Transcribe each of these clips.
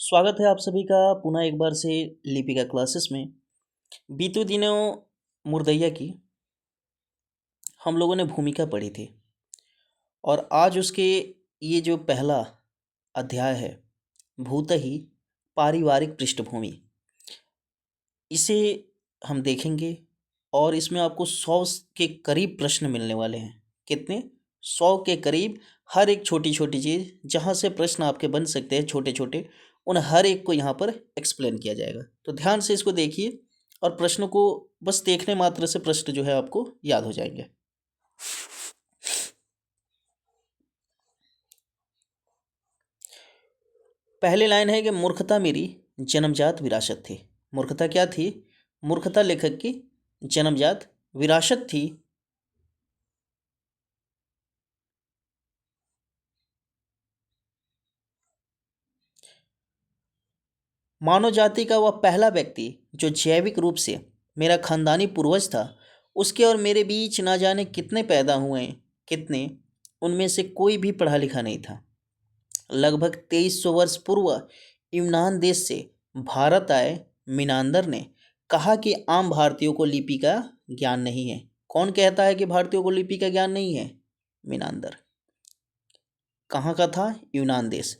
स्वागत है आप सभी का पुनः एक बार से लिपिका क्लासेस में। बीते दिनों मुर्दैया की हम लोगों ने भूमिका पढ़ी थी और आज उसके ये जो पहला अध्याय है, भूतहि पारिवारिक पृष्ठभूमि, इसे हम देखेंगे और इसमें आपको 100 के करीब प्रश्न मिलने वाले हैं। कितने? 100 के करीब। हर एक छोटी छोटी चीज़ जहाँ से प्रश्न आपके बन सकते हैं छोटे छोटे, उन हर एक को यहाँ पर एक्सप्लेन किया जाएगा। तो ध्यान से इसको देखिए और प्रश्नों को बस देखने मात्र से प्रश्न जो है आपको याद हो जाएंगे। पहली लाइन है कि मूर्खता मेरी जन्मजात विरासत थी। मूर्खता क्या थी? मूर्खता लेखक की जन्मजात विरासत थी। मानव जाति का वह पहला व्यक्ति जो जैविक रूप से मेरा खानदानी पूर्वज था, उसके और मेरे बीच ना जाने कितने पैदा हुए, कितने, उनमें से कोई भी पढ़ा लिखा नहीं था। लगभग 2300 वर्ष पूर्व यूनान देश से भारत आए मीनांदर ने कहा कि आम भारतीयों को लिपि का ज्ञान नहीं है। कौन कहता है कि भारतीयों को लिपि का ज्ञान नहीं है? मीनांदर। कहाँ का था? यूनान देश।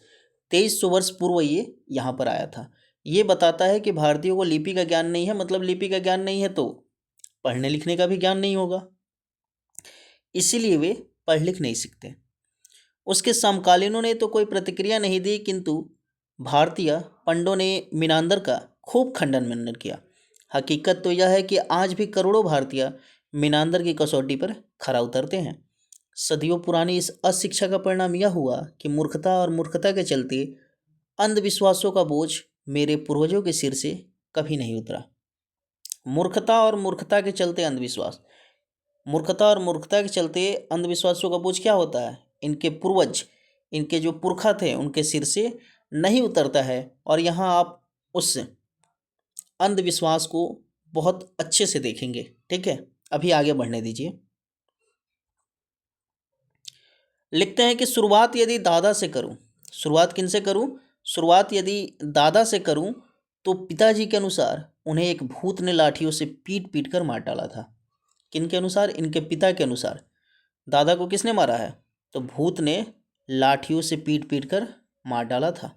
2300 वर्ष पूर्व ये यहाँ पर आया था। ये बताता है कि भारतीयों को लिपि का ज्ञान नहीं है, मतलब लिपि का ज्ञान नहीं है तो पढ़ने लिखने का भी ज्ञान नहीं होगा, इसीलिए वे पढ़ लिख नहीं सकते। उसके समकालीनों ने तो कोई प्रतिक्रिया नहीं दी, किंतु भारतीय पंडों ने मीनांदर का खूब खंडन मंडन किया। हकीकत तो यह है कि आज भी करोड़ों भारतीय मीनांदर की कसौटी पर खरा उतरते हैं। सदियों पुरानी इस अशिक्षा का परिणाम यह हुआ कि मूर्खता और मूर्खता के चलते अंधविश्वासों का बोझ मेरे पूर्वजों के सिर से कभी नहीं उतरा। मूर्खता और मूर्खता के चलते अंधविश्वास। मूर्खता और मूर्खता के चलते अंधविश्वासों का बोझ क्या होता है? इनके पूर्वज, इनके जो पुरखा थे, उनके सिर से नहीं उतरता है। और यहाँ आप उस अंधविश्वास को बहुत अच्छे से देखेंगे। ठीक है, अभी आगे बढ़ने दीजिए। लिखते हैं कि शुरुआत यदि दादा से करूं, शुरुआत किन से करूं? शुरुआत यदि दादा से करूं तो पिताजी के अनुसार उन्हें एक भूत ने लाठियों से पीट पीट कर मार डाला था। किन के अनुसार? इनके पिता के अनुसार। दादा को किसने मारा है? तो भूत ने लाठियों से पीट पीट कर मार डाला था।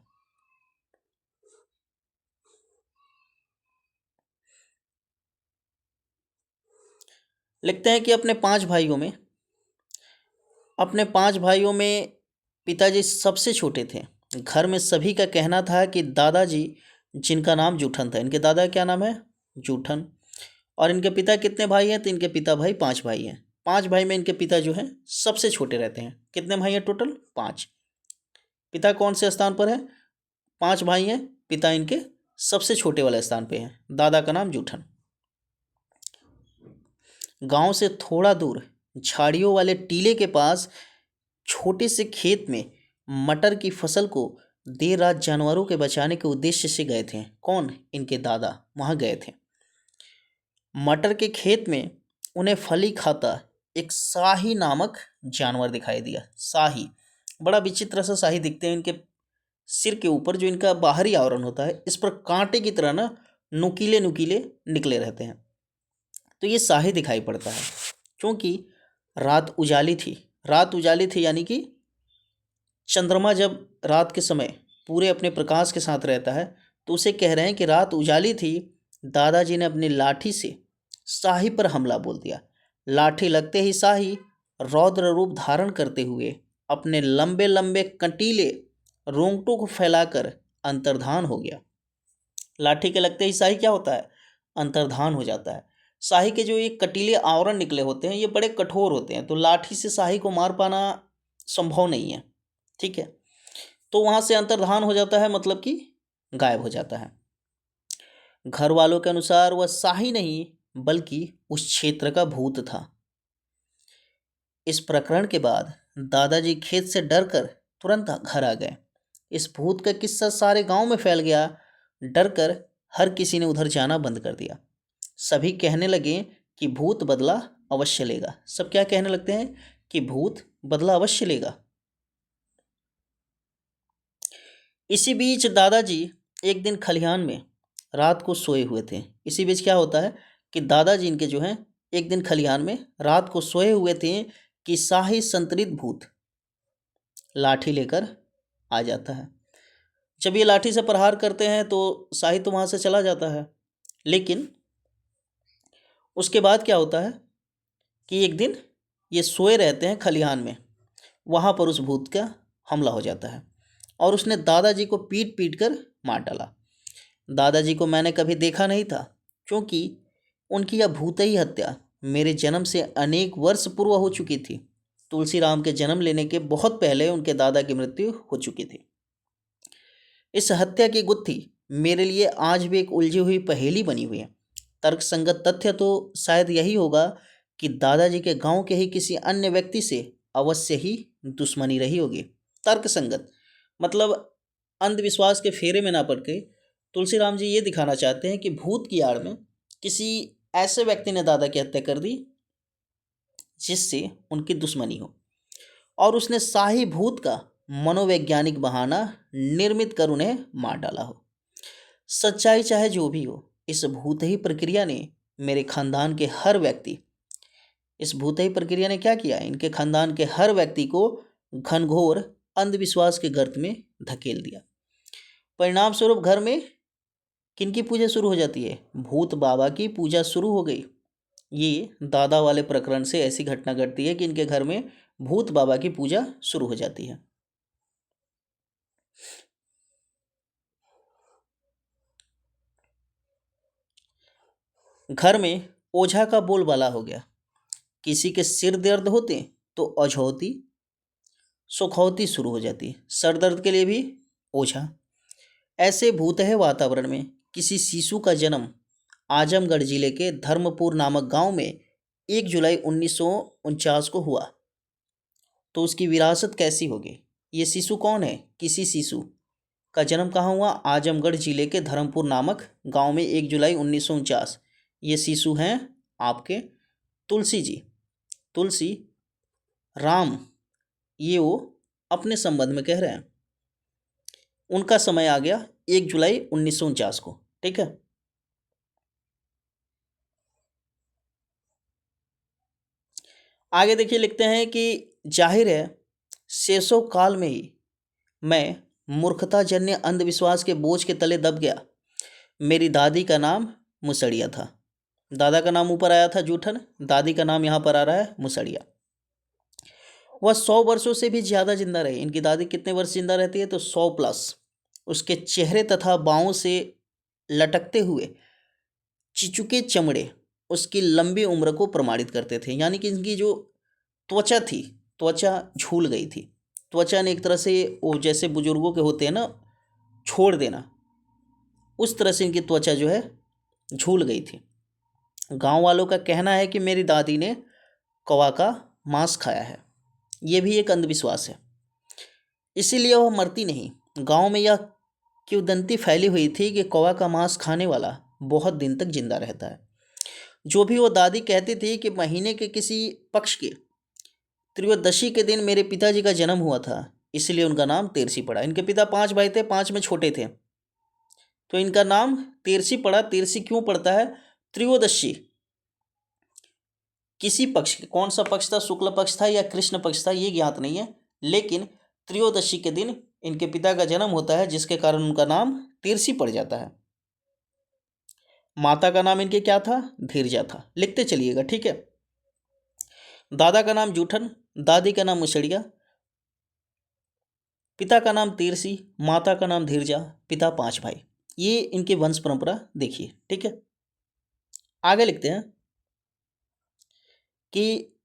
लिखते हैं कि अपने पांच भाइयों में पिताजी सबसे छोटे थे। घर में सभी का कहना था कि दादाजी, जिनका नाम जूठन था, इनके दादा का क्या नाम है? जूठन। और इनके पिता कितने भाई हैं? तो इनके पिता भाई 5 भाई हैं। 5 भाई में इनके पिता जो हैं सबसे छोटे रहते हैं। कितने भाई हैं टोटल? 5। पिता कौन से स्थान पर है? 5 भाई हैं, पिता इनके सबसे छोटे वाले स्थान पे हैं। दादा का नाम जूठन। गांव से थोड़ा दूर झाड़ियों वाले टीले के पास छोटे से खेत में मटर की फसल को देर रात जानवरों के बचाने के उद्देश्य से गए थे। कौन? इनके दादा वहां गए थे। मटर के खेत में उन्हें फली खाता एक शाही नामक जानवर दिखाई दिया। शाही, बड़ा विचित्र सा शाही दिखते हैं। इनके सिर के ऊपर जो इनका बाहरी आवरण होता है, इस पर कांटे की तरह ना नुकीले नुकीले निकले रहते हैं। तो ये शाही दिखाई पड़ता है क्योंकि रात उजाली थी। रात उजाली थी यानी कि चंद्रमा जब रात के समय पूरे अपने प्रकाश के साथ रहता है, तो उसे कह रहे हैं कि रात उजाली थी। दादाजी ने अपनी लाठी से शाही पर हमला बोल दिया। लाठी लगते ही शाही रौद्र रूप धारण करते हुए अपने लंबे लंबे कंटीले रोंगटों को फैलाकर अंतर्धान हो गया। लाठी के लगते ही शाही क्या होता है? अंतर्धान हो जाता है। शाही के जो ये कटीले आवरण निकले होते हैं, ये बड़े कठोर होते हैं, तो लाठी से शाही को मार पाना संभव नहीं है। ठीक है, तो वहां से अंतर्धान हो जाता है, मतलब कि गायब हो जाता है। घर वालों के अनुसार वह शाही नहीं बल्कि उस क्षेत्र का भूत था। इस प्रकरण के बाद दादाजी खेत से डरकर तुरंत घर आ गए। इस भूत का किस्सा सारे गांव में फैल गया। डरकर हर किसी ने उधर जाना बंद कर दिया। सभी कहने लगे कि भूत बदला अवश्य लेगा। सब क्या कहने लगते हैं? कि भूत बदला अवश्य लेगा। इसी बीच दादाजी एक दिन खलिहान में रात को सोए हुए थे। इसी बीच क्या होता है कि दादाजी इनके जो हैं एक दिन खलिहान में रात को सोए हुए थे कि शाही संतरित भूत लाठी लेकर आ जाता है। जब ये लाठी से प्रहार करते हैं तो शाही तो वहाँ से चला जाता है, लेकिन उसके बाद क्या होता है कि एक दिन ये सोए रहते हैं खलिहान में, वहाँ पर उस भूत का हमला हो जाता है और उसने दादाजी को पीट पीट कर मार डाला। दादाजी को मैंने कभी देखा नहीं था, क्योंकि उनकी यह भूतई हत्या मेरे जन्म से अनेक वर्ष पूर्व हो चुकी थी। तुलसी राम के जन्म लेने के बहुत पहले उनके दादा की मृत्यु हो चुकी थी। इस हत्या की गुत्थी मेरे लिए आज भी एक उलझी हुई पहेली बनी हुई है। तर्कसंगत तथ्य तो शायद यही होगा कि दादाजी के गांव के ही किसी अन्य व्यक्ति से अवश्य ही दुश्मनी रही होगी। तर्कसंगत मतलब अंधविश्वास के फेरे में ना पड़ के तुलसीराम जी ये दिखाना चाहते हैं कि भूत की आड़ में किसी ऐसे व्यक्ति ने दादा की हत्या कर दी जिससे उनकी दुश्मनी हो, और उसने शाही भूत का मनोवैज्ञानिक बहाना निर्मित कर उन्हें मार डाला हो। सच्चाई चाहे जो भी हो, इस भूतही प्रक्रिया ने मेरे खानदान के हर व्यक्ति इस भूतही प्रक्रिया ने क्या किया, इनके खानदान के हर व्यक्ति को घनघोर अंधविश्वास के गर्त में धकेल दिया। परिणाम स्वरूप घर में किनकी पूजा शुरू हो जाती है? भूत बाबा की पूजा शुरू हो गई। ये दादा वाले प्रकरण से ऐसी घटना घटती है कि इनके घर में भूत बाबा की पूजा शुरू हो जाती है। घर में ओझा का बोलबाला हो गया। किसी के सिर दर्द होते तो अझौती सुखौती शुरू हो जाती, सर दर्द के लिए भी ओझा। ऐसे भूतह वातावरण में किसी शिशु का जन्म आजमगढ़ जिले के धर्मपुर नामक गांव में 1 जुलाई 1949 को हुआ। तो उसकी विरासत कैसी होगी? ये शिशु कौन है? किसी शिशु का जन्म कहाँ हुआ? आजमगढ़ जिले के धर्मपुर नामक गांव में 1 जुलाई 1949। ये शिशु हैं आपके तुलसी जी, तुलसी राम, ये वो अपने संबंध में कह रहे हैं। उनका समय आ गया 1 जुलाई 1949 को, ठीक है। आगे देखिए, लिखते हैं कि जाहिर है शेषों काल में ही मैं मूर्खता जन्य अंधविश्वास के बोझ के तले दब गया। मेरी दादी का नाम मुसड़िया था। दादा का नाम ऊपर आया था जूठन, दादी का नाम यहाँ पर आ रहा है मुसड़िया। वह 100 वर्षों से भी ज़्यादा जिंदा रही। इनकी दादी कितने वर्ष जिंदा रहती है? तो 100 प्लस। उसके चेहरे तथा बाहों से लटकते हुए चिचुके चमड़े उसकी लंबी उम्र को प्रमाणित करते थे। यानी कि इनकी जो त्वचा थी, त्वचा झूल गई थी। त्वचा ने एक तरह से वो जैसे बुजुर्गों के होते हैं ना, छोड़ देना, उस तरह से इनकी त्वचा जो है झूल गई थी। गांव वालों का कहना है कि मेरी दादी ने कौवा का मांस खाया है। ये भी एक अंधविश्वास है, इसीलिए वह मरती नहीं। गांव में यह किंवदंती फैली हुई थी कि कौवा का मांस खाने वाला बहुत दिन तक जिंदा रहता है। जो भी वो दादी कहती थी कि महीने के किसी पक्ष के त्रयोदशी के दिन मेरे पिताजी का जन्म हुआ था, इसलिए उनका नाम तेरसी पड़ा। इनके पिता 5 भाई थे, 5 में छोटे थे, तो इनका नाम तेरसी पड़ा। तेरसी क्यों पड़ता है? त्रयोदशी किसी पक्ष के, कौन सा पक्ष था, शुक्ल पक्ष था या कृष्ण पक्ष था, ये ज्ञात नहीं है, लेकिन त्रयोदशी के दिन इनके पिता का जन्म होता है, जिसके कारण उनका नाम तेरसी पड़ जाता है। माता का नाम इनके क्या था? धीरजा था। लिखते चलिएगा, ठीक है। दादा का नाम जूठन, दादी का नाम मुसड़िया, पिता का नाम तेरसी, माता का नाम धीरजा, पिता 5 भाई। ये इनकी वंश परंपरा देखिए, ठीक है। आगे लिखते हैं कि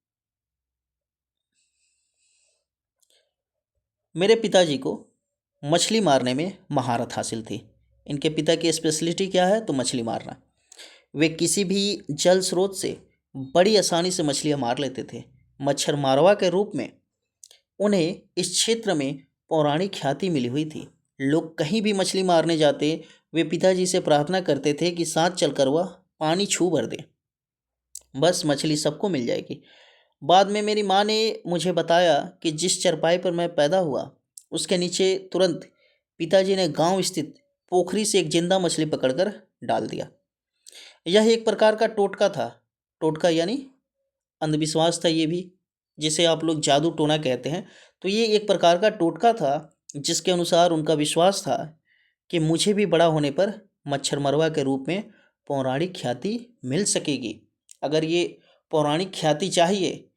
मेरे पिताजी को मछली मारने में महारत हासिल थी। इनके पिता की स्पेशलिटी क्या है? तो मछली मारना। वे किसी भी जल स्रोत से बड़ी आसानी से मछलियां मार लेते थे। मच्छर मारवा के रूप में उन्हें इस क्षेत्र में पौराणिक ख्याति मिली हुई थी। लोग कहीं भी मछली मारने जाते, वे पिताजी से प्रार्थना करते थे कि साथ चलकर वह पानी छू भर दे, बस मछली सबको मिल जाएगी। बाद में मेरी माँ ने मुझे बताया कि जिस चरपाई पर मैं पैदा हुआ उसके नीचे तुरंत पिताजी ने गांव स्थित पोखरी से एक जिंदा मछली पकड़कर डाल दिया। यह एक प्रकार का टोटका था। टोटका यानी अंधविश्वास था ये भी, जिसे आप लोग जादू टोना कहते हैं। तो ये एक प्रकार का टोटका था जिसके अनुसार उनका विश्वास था कि मुझे भी बड़ा होने पर मच्छर मरवा के रूप में पौराणिक ख्याति मिल सकेगी। अगर ये पौराणिक ख्याति चाहिए,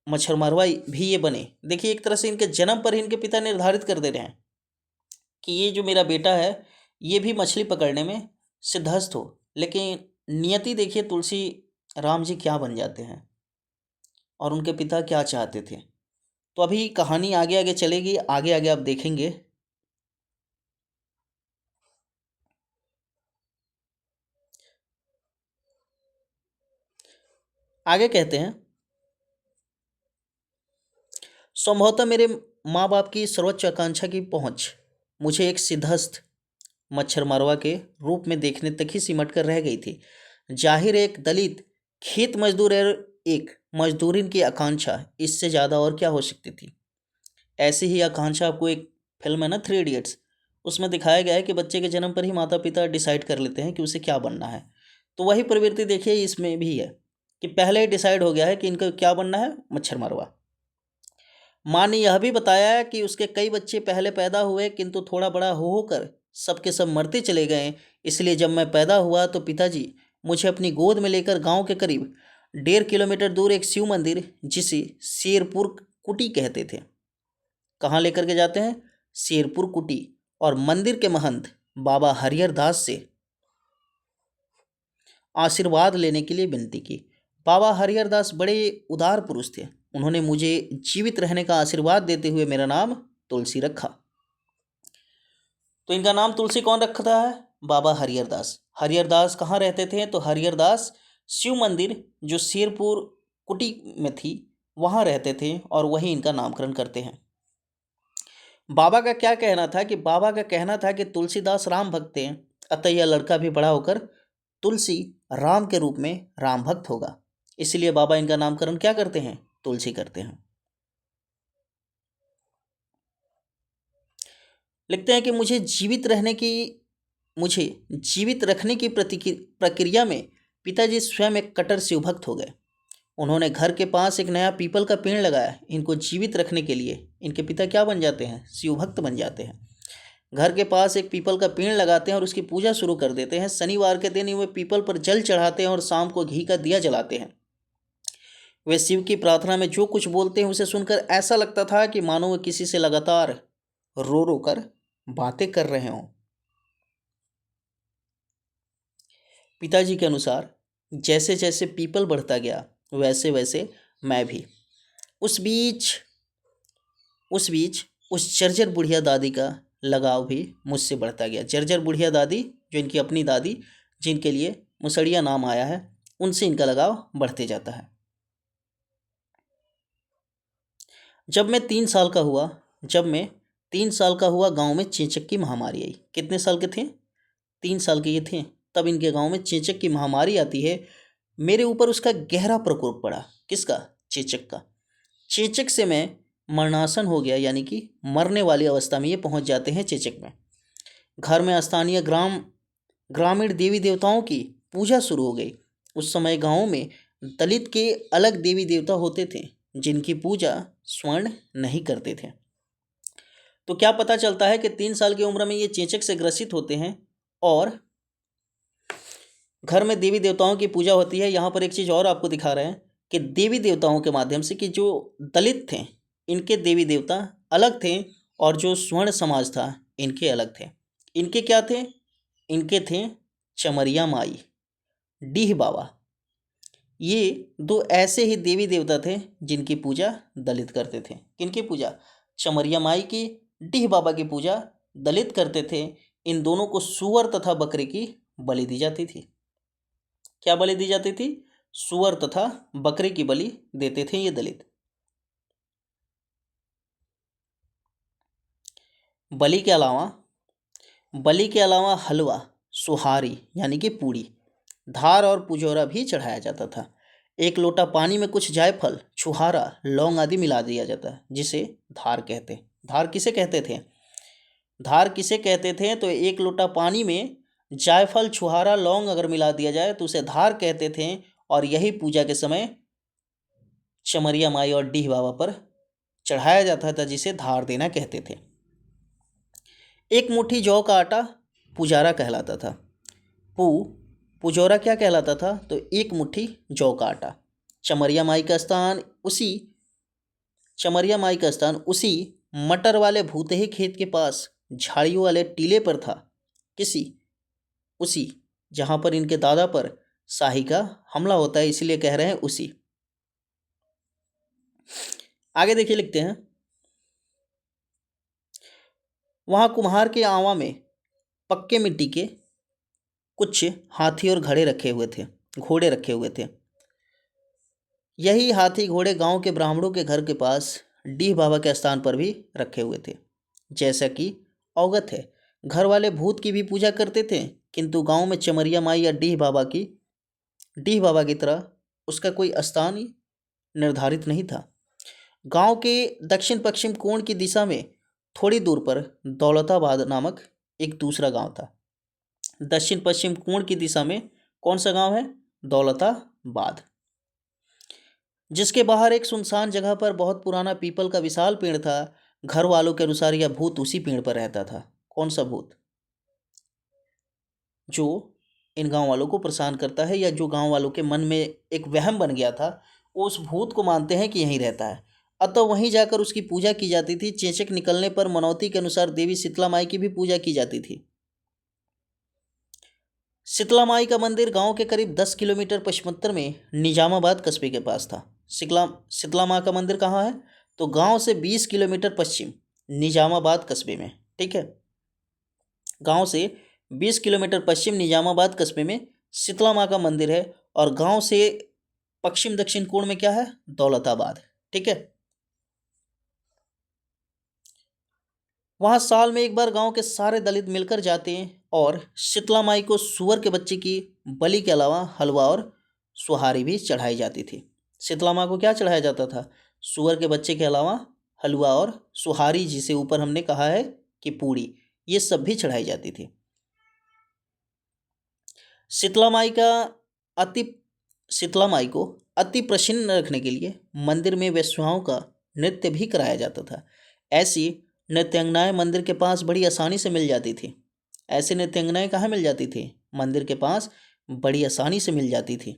मच्छर मरवा भी ये बने। देखिए, एक तरह से इनके जन्म पर ही इनके पिता निर्धारित कर दे रहे हैं कि ये जो मेरा बेटा है ये भी मछली पकड़ने में सिद्धहस्त हो। लेकिन नियति देखिए, तुलसी राम जी क्या बन जाते हैं और उनके पिता क्या चाहते थे। तो अभी कहानी आगे आगे चलेगी, आगे आगे आप देखेंगे। आगे कहते हैं, संभवतः मेरे माँ बाप की सर्वोच्च आकांक्षा की पहुँच मुझे एक सिद्धहस्त मच्छर मरवा के रूप में देखने तक ही सिमट कर रह गई थी। जाहिर है, एक दलित खेत मजदूर और एक मजदूरिन की आकांक्षा इससे ज़्यादा और क्या हो सकती थी। ऐसी ही आकांक्षा आपको एक फिल्म है ना, 3 इडियट्स, उसमें दिखाया गया है कि बच्चे के जन्म पर ही माता पिता डिसाइड कर लेते हैं कि उसे क्या बनना है। तो वही प्रवृत्ति देखिए इसमें भी है कि पहले ही डिसाइड हो गया है कि इनको क्या बनना है, मच्छर मरवा। माँ ने यह भी बताया कि उसके कई बच्चे पहले पैदा हुए किंतु थोड़ा बड़ा हो होकर सबके सब मरते चले गए। इसलिए जब मैं पैदा हुआ तो पिताजी मुझे अपनी गोद में लेकर गांव के करीब 1.5 किलोमीटर दूर एक शिव मंदिर, जिसे शेरपुर कुटी कहते थे, कहाँ लेकर के जाते हैं, शेरपुर कुटी, और मंदिर के महंत बाबा हरिहर दास से आशीर्वाद लेने के लिए विनती की। बाबा हरिहर दास बड़े उदार पुरुष थे। उन्होंने मुझे जीवित रहने का आशीर्वाद देते हुए मेरा नाम तुलसी रखा। तो इनका नाम तुलसी कौन रखता है, बाबा हरिहर दास। हरिहर दास कहाँ रहते थे, तो हरिहर दास शिव मंदिर जो शेरपुर कुटी में थी वहाँ रहते थे, और वहीं इनका नामकरण करते हैं। बाबा का क्या कहना था कि बाबा का कहना था कि तुलसीदास राम भक्त हैं, अतः यह लड़का भी बड़ा होकर तुलसी राम के रूप में राम भक्त होगा। इसलिए बाबा इनका नामकरण क्या करते हैं, तुलसी करते हैं। लिखते हैं कि मुझे जीवित रखने की प्रक्रिया में पिताजी स्वयं एक कट्टर शिव भक्त हो गए। उन्होंने घर के पास एक नया पीपल का पेड़ लगाया। इनको जीवित रखने के लिए इनके पिता क्या बन जाते हैं, शिव भक्त बन जाते हैं। घर के पास एक पीपल का पेड़ लगाते हैं और उसकी पूजा शुरू कर देते हैं। शनिवार के दिन वे पीपल पर जल चढ़ाते हैं और शाम को घी का दिया जलाते हैं। वे शिव की प्रार्थना में जो कुछ बोलते हैं उसे सुनकर ऐसा लगता था कि मानो वे किसी से लगातार रो रो कर बातें कर रहे हों। पिताजी के अनुसार जैसे जैसे पीपल बढ़ता गया वैसे वैसे मैं भी। उस बीच उस बीच उस जर्जर बुढ़िया दादी का लगाव भी मुझसे बढ़ता गया। जर्जर बुढ़िया दादी जो इनकी अपनी दादी, जिनके लिए मुसड़िया नाम आया है, उनसे इनका लगाव बढ़ते जाता है। जब मैं 3 साल का हुआ गांव में चेचक की महामारी आई। कितने साल के थे, 3 साल के ये थे, तब इनके गांव में चेचक की महामारी आती है। मेरे ऊपर उसका गहरा प्रकोप पड़ा। किसका, चेचक का। चेचक से मैं मरणासन हो गया, यानी कि मरने वाली अवस्था में ये पहुंच जाते हैं चेचक में। घर में स्थानीय ग्रामीण देवी देवताओं की पूजा शुरू हो गई। उस समय गांव में दलित के अलग देवी देवता होते थे जिनकी पूजा स्वर्ण नहीं करते थे। तो क्या पता चलता है कि 3 साल की उम्र में ये चेचक से ग्रसित होते हैं और घर में देवी देवताओं की पूजा होती है। यहाँ पर एक चीज़ और आपको दिखा रहे हैं कि देवी देवताओं के माध्यम से कि जो दलित थे इनके देवी देवता अलग थे और जो स्वर्ण समाज था इनके अलग थे। इनके क्या थे, इनके थे चमरिया माई, डीह बाबा। ये दो ऐसे ही देवी देवता थे जिनकी पूजा दलित करते थे। किनकी पूजा, चमरिया माई की, डीह बाबा की पूजा दलित करते थे। इन दोनों को सूअर तथा बकरे की बलि दी जाती थी। क्या बलि दी जाती थी, सूअर तथा बकरे की बलि देते थे ये दलित। बलि के अलावा हलवा, सुहारी यानी कि पूड़ी, धार और पुजोरा भी चढ़ाया जाता था। एक लोटा पानी में कुछ जायफल, छुहारा, लौंग आदि मिला दिया जाता है, जिसे धार कहते। धार किसे कहते थे, धार किसे कहते थे? तो एक लोटा पानी में जायफल, छुहारा, लौंग अगर मिला दिया जाए तो उसे धार कहते थे। और यही पूजा के समय चमरिया माई और डीह बाबा पर चढ़ाया जाता था, जिसे धार देना कहते थे। एक मुट्ठी जौ का आटा पुजारा कहलाता था। पू पुजौरा क्या कहलाता था? तो एक मुट्ठी जौ का आटा। चमरिया माई का स्थान उसी चमरिया माई का स्थान उसी मटर वाले भूतही खेत के पास झाड़ियों वाले टीले पर था। किसी उसी जहां पर इनके दादा पर शाही का हमला होता है, इसलिए कह रहे हैं उसी। आगे देखिए, लिखते हैं, वहां कुम्हार के आवा में पक्के मिट्टी के कुछ हाथी और घोड़े रखे हुए थे। यही हाथी घोड़े गांव के ब्राह्मणों के घर के पास डीह बाबा के स्थान पर भी रखे हुए थे। जैसा कि अवगत है, घर वाले भूत की भी पूजा करते थे, किंतु गांव में चमरिया माई या डीह बाबा की तरह उसका कोई स्थान ही निर्धारित नहीं था। गांव के दक्षिण पश्चिम कोण की दिशा में थोड़ी दूर पर दौलताबाद नामक एक दूसरा गांव था। दक्षिण पश्चिम कोण की दिशा में कौन सा गांव है? दौलताबाद। जिसके बाहर एक सुनसान जगह पर बहुत पुराना पीपल का विशाल पेड़ था। घर वालों के अनुसार यह भूत उसी पेड़ पर रहता था। कौन सा भूत? जो इन गांव वालों को परेशान करता है, या जो गांव वालों के मन में एक वहम बन गया था, वो उस भूत को मानते हैं कि यहीं रहता है। अतः वहीं जाकर उसकी पूजा की जाती थी। चेचक निकलने पर मनौती के अनुसार देवी शीतला माई की भी पूजा की जाती थी। शीतला माई का मंदिर गांव के करीब 10 किलोमीटर पश्चिमोत्तर में निजामाबाद कस्बे के पास था। शीतला माँ का मंदिर कहाँ है? तो गांव से 20 किलोमीटर पश्चिम निजामाबाद कस्बे में। ठीक है, गांव से 20 किलोमीटर पश्चिम निजामाबाद कस्बे में शीतला माँ का मंदिर है। और गांव से पश्चिम दक्षिण कोण में क्या है? दौलताबाद। ठीक है, वहां साल में एक बार गांव के सारे दलित मिलकर जाते हैं और शीतला माई को सुअर के बच्चे की बलि के अलावा हलवा और सुहारी भी चढ़ाई जाती थी। शीतला माँ को क्या चढ़ाया जाता था? सुअर के बच्चे के अलावा हलवा और सुहारी, जिसे ऊपर हमने कहा है कि पूड़ी, ये सब भी चढ़ाई जाती थी। शीतला माई का अति शीतला माई को अति प्रसन्न रखने के लिए मंदिर में वेश्याओं का नृत्य भी कराया जाता था। ऐसी नृत्यांगनाएं मंदिर के पास बड़ी आसानी से मिल जाती थी। ऐसी नृत्यांगनाएं कहाँ मिल जाती थी? मंदिर के पास बड़ी आसानी से मिल जाती थी।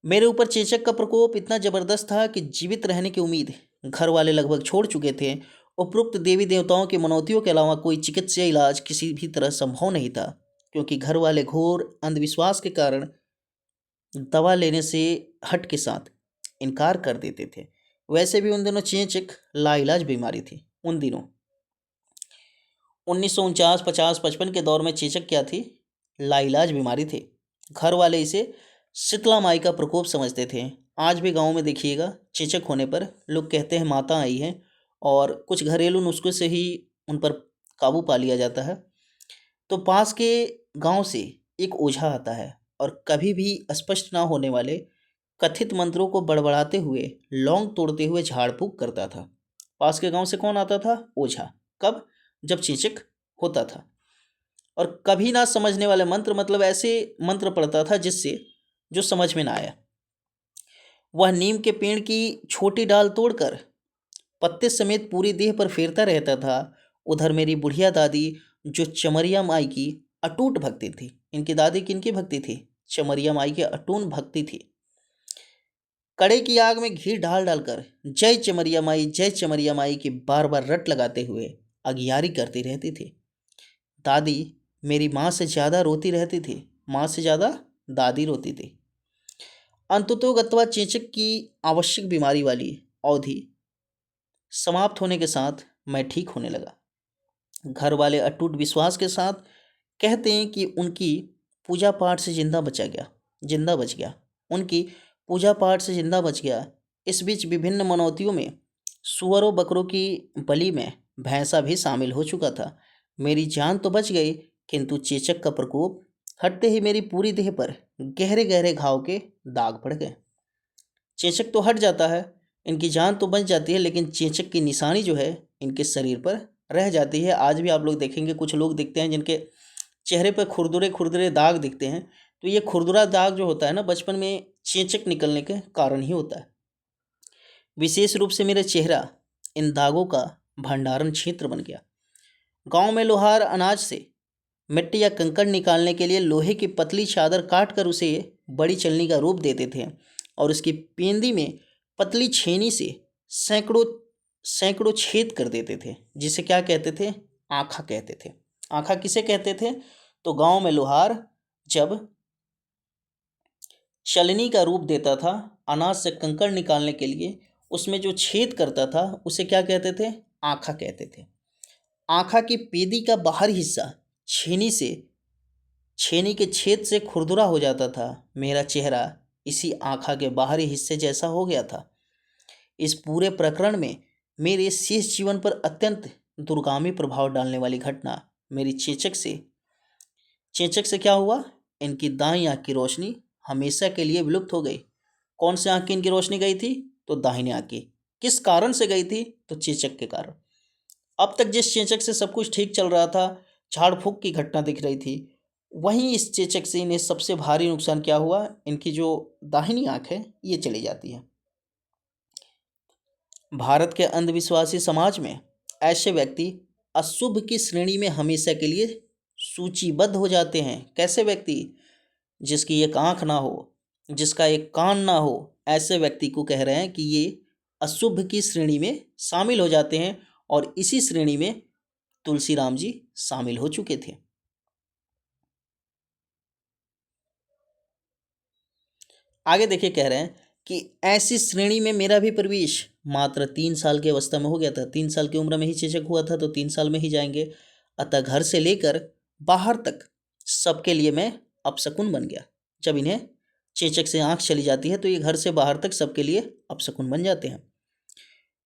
मेरे ऊपर चेचक का प्रकोप इतना जबरदस्त था कि जीवित रहने की उम्मीद घर वाले लगभग छोड़ चुके थे। उपरोक्त देवी देवताओं की मनौतियों के अलावा कोई चिकित्सीय इलाज किसी भी तरह संभव नहीं था, क्योंकि घर वाले घोर अंधविश्वास के कारण दवा लेने से हट के साथ इनकार कर देते थे। वैसे भी उन दिनों चेचक लाइलाज बीमारी थी। उन दिनों 1949, 50, 55 के दौर में चेचक क्या थी? लाइलाज बीमारी थी। घर वाले इसे शीतला माई का प्रकोप समझते थे। आज भी गांव में देखिएगा, चेचक होने पर लोग कहते हैं माता आई है, और कुछ घरेलू नुस्खे से ही उन पर काबू पा लिया जाता है। तो पास के गांव से एक ओझा आता है और कभी भी स्पष्ट ना होने वाले कथित मंत्रों को बड़बड़ाते हुए, लौंग तोड़ते हुए झाड़ फूक करता था। पास के गांव से कौन आता था? ओझा। कब? जब चेचक होता था। और कभी ना समझने वाले मंत्र, मतलब ऐसे मंत्र पढ़ता था जिससे जो समझ में ना आया। वह नीम के पेड़ की छोटी डाल तोड़कर पत्ते समेत पूरी देह पर फेरता रहता था। उधर मेरी बुढ़िया दादी, जो चमरिया माई की अटूट भक्ति थी। इनकी दादी किनकी भक्ति थी? चमरिया माई की अटूट भक्ति थी। कड़े की आग में घी डाल डालकर जय चमरिया माई की बार बार रट लगाते हुए अगियारी करती रहती थी। दादी मेरी माँ से ज़्यादा रोती रहती थी। माँ से ज़्यादा दादी रोती थी। अंततोगत्वा चेचक की आवश्यक बीमारी वाली अवधि समाप्त होने के साथ मैं ठीक होने लगा। घर वाले अटूट विश्वास के साथ कहते हैं कि उनकी पूजा पाठ से जिंदा बच गया। उनकी पूजा पाठ से जिंदा बच गया। इस बीच विभिन्न मनौतियों में सुअरों बकरों की बलि में भैंसा भी शामिल हो चुका था। मेरी जान तो बच गई, किंतु चेचक का प्रकोप हटते ही मेरी पूरी देह पर गहरे गहरे घाव के दाग पड़ गए। चेचक तो हट जाता है, इनकी जान तो बच जाती है, लेकिन चेचक की निशानी जो है इनके शरीर पर रह जाती है। आज भी आप लोग देखेंगे कुछ लोग दिखते हैं जिनके चेहरे पर खुरदुरे खुरदुरे दाग दिखते हैं, तो ये खुरदुरा दाग जो होता है ना, बचपन में चेचक निकलने के कारण ही होता है। विशेष रूप से मेरा चेहरा इन दागों का भंडारण क्षेत्र बन गया। गांव में लोहार अनाज से मिट्टी या कंकड़ निकालने के लिए लोहे की पतली चादर काट कर उसे बड़ी चलनी का रूप देते थे और उसकी पेंदी में पतली छेनी से सैकड़ों सैकड़ों छेद कर देते थे, जिसे क्या कहते थे? आँखा कहते थे। आँखा किसे कहते थे? तो गांव में लोहार जब चलनी का रूप देता था अनाज से कंकड़ निकालने के लिए, उसमें जो छेद करता था उसे क्या कहते थे? आँखा कहते थे। आँखा की पेदी का बाहरी हिस्सा छेनी से छेनी के छेद से खुरदुरा हो जाता था। मेरा चेहरा इसी आँखा के बाहरी हिस्से जैसा हो गया था। इस पूरे प्रकरण में मेरे शेष जीवन पर अत्यंत दूरगामी प्रभाव डालने वाली घटना मेरी चेचक से क्या हुआ? इनकी दाईं आँख की रोशनी हमेशा के लिए विलुप्त हो गई। कौन से आँख की इनकी रोशनी गई थी? तो दाहिने आँख की। किस कारण से गई थी? तो चेचक के कारण। अब तक जिस चेचक से सब कुछ ठीक चल रहा था, झाड़ फूक की घटना दिख रही थी, वहीं इस चेचक से इन्हें सबसे भारी नुकसान क्या हुआ? इनकी जो दाहिनी आँख है ये चली जाती है। भारत के अंधविश्वासी समाज में ऐसे व्यक्ति अशुभ की श्रेणी में हमेशा के लिए सूचीबद्ध हो जाते हैं। कैसे व्यक्ति? जिसकी एक आंख ना हो, जिसका एक कान ना हो, ऐसे व्यक्ति को कह रहे हैं कि ये अशुभ की श्रेणी में शामिल हो जाते हैं, और इसी श्रेणी में तुलसीराम जी शामिल हो चुके थे। आगे देखिए, कह रहे हैं कि ऐसी श्रेणी में मेरा भी प्रवेश मात्र 3 साल की अवस्था में हो गया था। 3 साल की उम्र में ही चेचक हुआ था, तो 3 साल में ही जाएंगे। अतः घर से लेकर बाहर तक सबके लिए मैं अपशकुन बन गया। जब इन्हें चेचक से आंख चली जाती है तो ये घर से बाहर तक सबके लिए अपशकुन बन जाते हैं।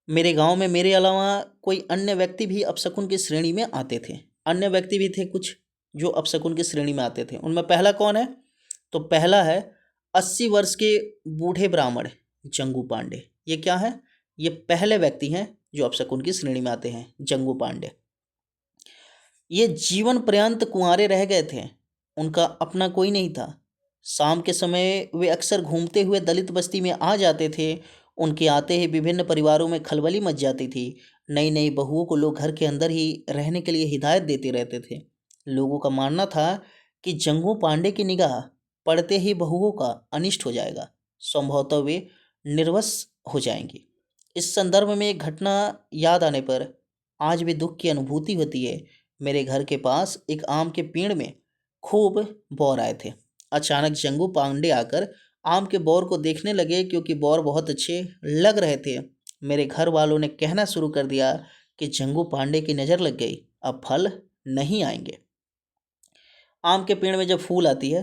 मेरे गांव में मेरे अलावा कोई अन्य व्यक्ति भी अपशकुन की श्रेणी में आते थे। अन्य व्यक्ति भी थे कुछ जो अपशकुन की श्रेणी में आते थे। उनमें पहला कौन है? तो पहला है 80 वर्ष के बूढ़े ब्राह्मण जंगू पांडे। ये क्या है? ये पहले व्यक्ति हैं जो अपशकुन की श्रेणी में आते हैं, जंगू पांडे। ये जीवन पर्यंत कुंवारे रह गए थे, उनका अपना कोई नहीं था। शाम के समय वे अक्सर घूमते हुए दलित बस्ती में आ जाते थे। उनके आते ही विभिन्न परिवारों में खलबली मच जाती थी। नई नई बहुओं को लोग घर के अंदर ही रहने के लिए हिदायत देते रहते थे। लोगों का मानना था कि जंगू पांडे की निगाह पड़ते ही बहुओं का अनिष्ट हो जाएगा, संभवतः वे निर्वस हो जाएंगी। इस संदर्भ में एक घटना याद आने पर आज भी दुख की अनुभूति होती है। मेरे घर के पास एक आम के पेड़ में खूब बौर आए थे। अचानक जंगू पांडे आकर आम के बौर को देखने लगे, क्योंकि बौर बहुत अच्छे लग रहे थे। मेरे घर वालों ने कहना शुरू कर दिया कि जंगू पांडे की नज़र लग गई, अब फल नहीं आएंगे। आम के पेड़ में जब फूल आती है